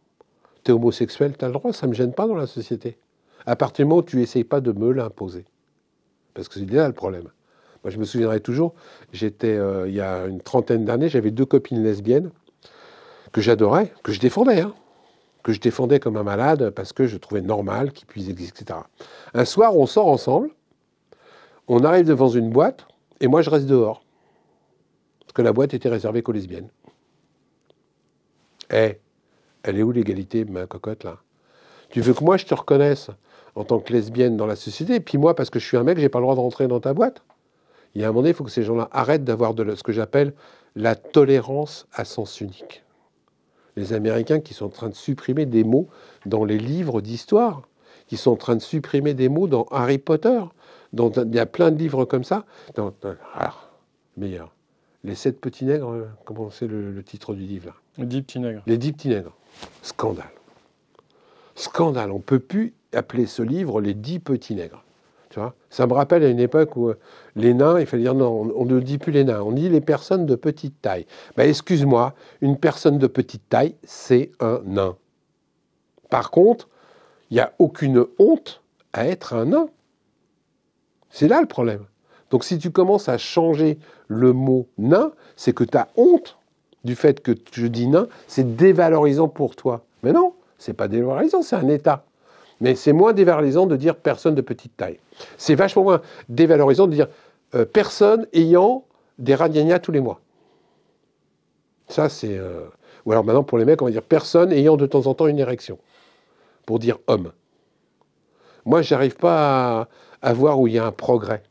Speaker 2: T'es homosexuel, t'as le droit. Ça me gêne pas dans la société. À partir du moment où tu n'essayes pas de me l'imposer. Parce que c'est là le problème. Moi, je me souviendrai toujours, j'étais, il y a une trentaine d'années, j'avais 2 copines lesbiennes que j'adorais, que je défendais, hein, que je défendais comme un malade parce que je trouvais normal qu'ils puissent exister, etc. Un soir, on sort ensemble, on arrive devant une boîte, et moi, je reste dehors. Parce que la boîte était réservée qu'aux lesbiennes. Elle est où l'égalité, ma cocotte, là? Tu veux que moi, je te reconnaisse en tant que lesbienne dans la société, et puis moi, parce que je suis un mec, j'ai pas le droit de rentrer dans ta boîte? Il y a un moment donné, il faut que ces gens-là arrêtent d'avoir ce que j'appelle la tolérance à sens unique. Les Américains qui sont en train de supprimer des mots dans les livres d'histoire, qui sont en train de supprimer des mots dans Harry Potter, il y a plein de livres comme ça. Meilleur. Les 7 petits nègres, comment c'est le titre du livre là?
Speaker 1: Les 10 petits nègres.
Speaker 2: Les 10 petits nègres. Scandale. Scandale. On ne peut plus appeler ce livre les 10 petits nègres. Tu vois, ça me rappelle à une époque où les nains, il fallait dire non, on ne dit plus les nains, on dit les personnes de petite taille. Ben, excuse-moi, une personne de petite taille, c'est un nain. Par contre, il n'y a aucune honte à être un nain. C'est là le problème. Donc si tu commences à changer le mot nain, c'est que tu as honte du fait que je dis nain, c'est dévalorisant pour toi. Mais non, c'est pas dévalorisant, c'est un état. Mais c'est moins dévalorisant de dire personne de petite taille. C'est vachement moins dévalorisant de dire personne ayant des radiania tous les mois. Ça, c'est... Ou alors maintenant, pour les mecs, on va dire personne ayant de temps en temps une érection. Pour dire homme. Moi, j'arrive pas à voir où il y a un progrès.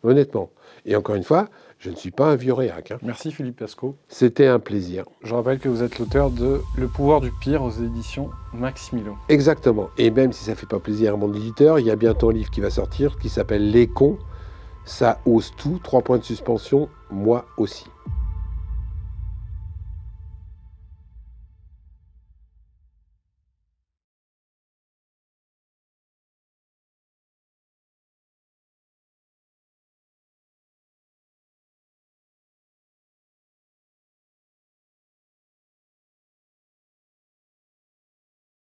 Speaker 2: Honnêtement. Et encore une fois, je ne suis pas un vieux réac. Hein.
Speaker 1: Merci Philippe Pescaud.
Speaker 2: C'était un plaisir.
Speaker 1: Je rappelle que vous êtes l'auteur de Le pouvoir du pire aux éditions Maximilo.
Speaker 2: Exactement. Et même si ça ne fait pas plaisir à mon éditeur, il y a bientôt un livre qui va sortir qui s'appelle Les cons. Ça ose tout. 3 points de suspension. Moi aussi.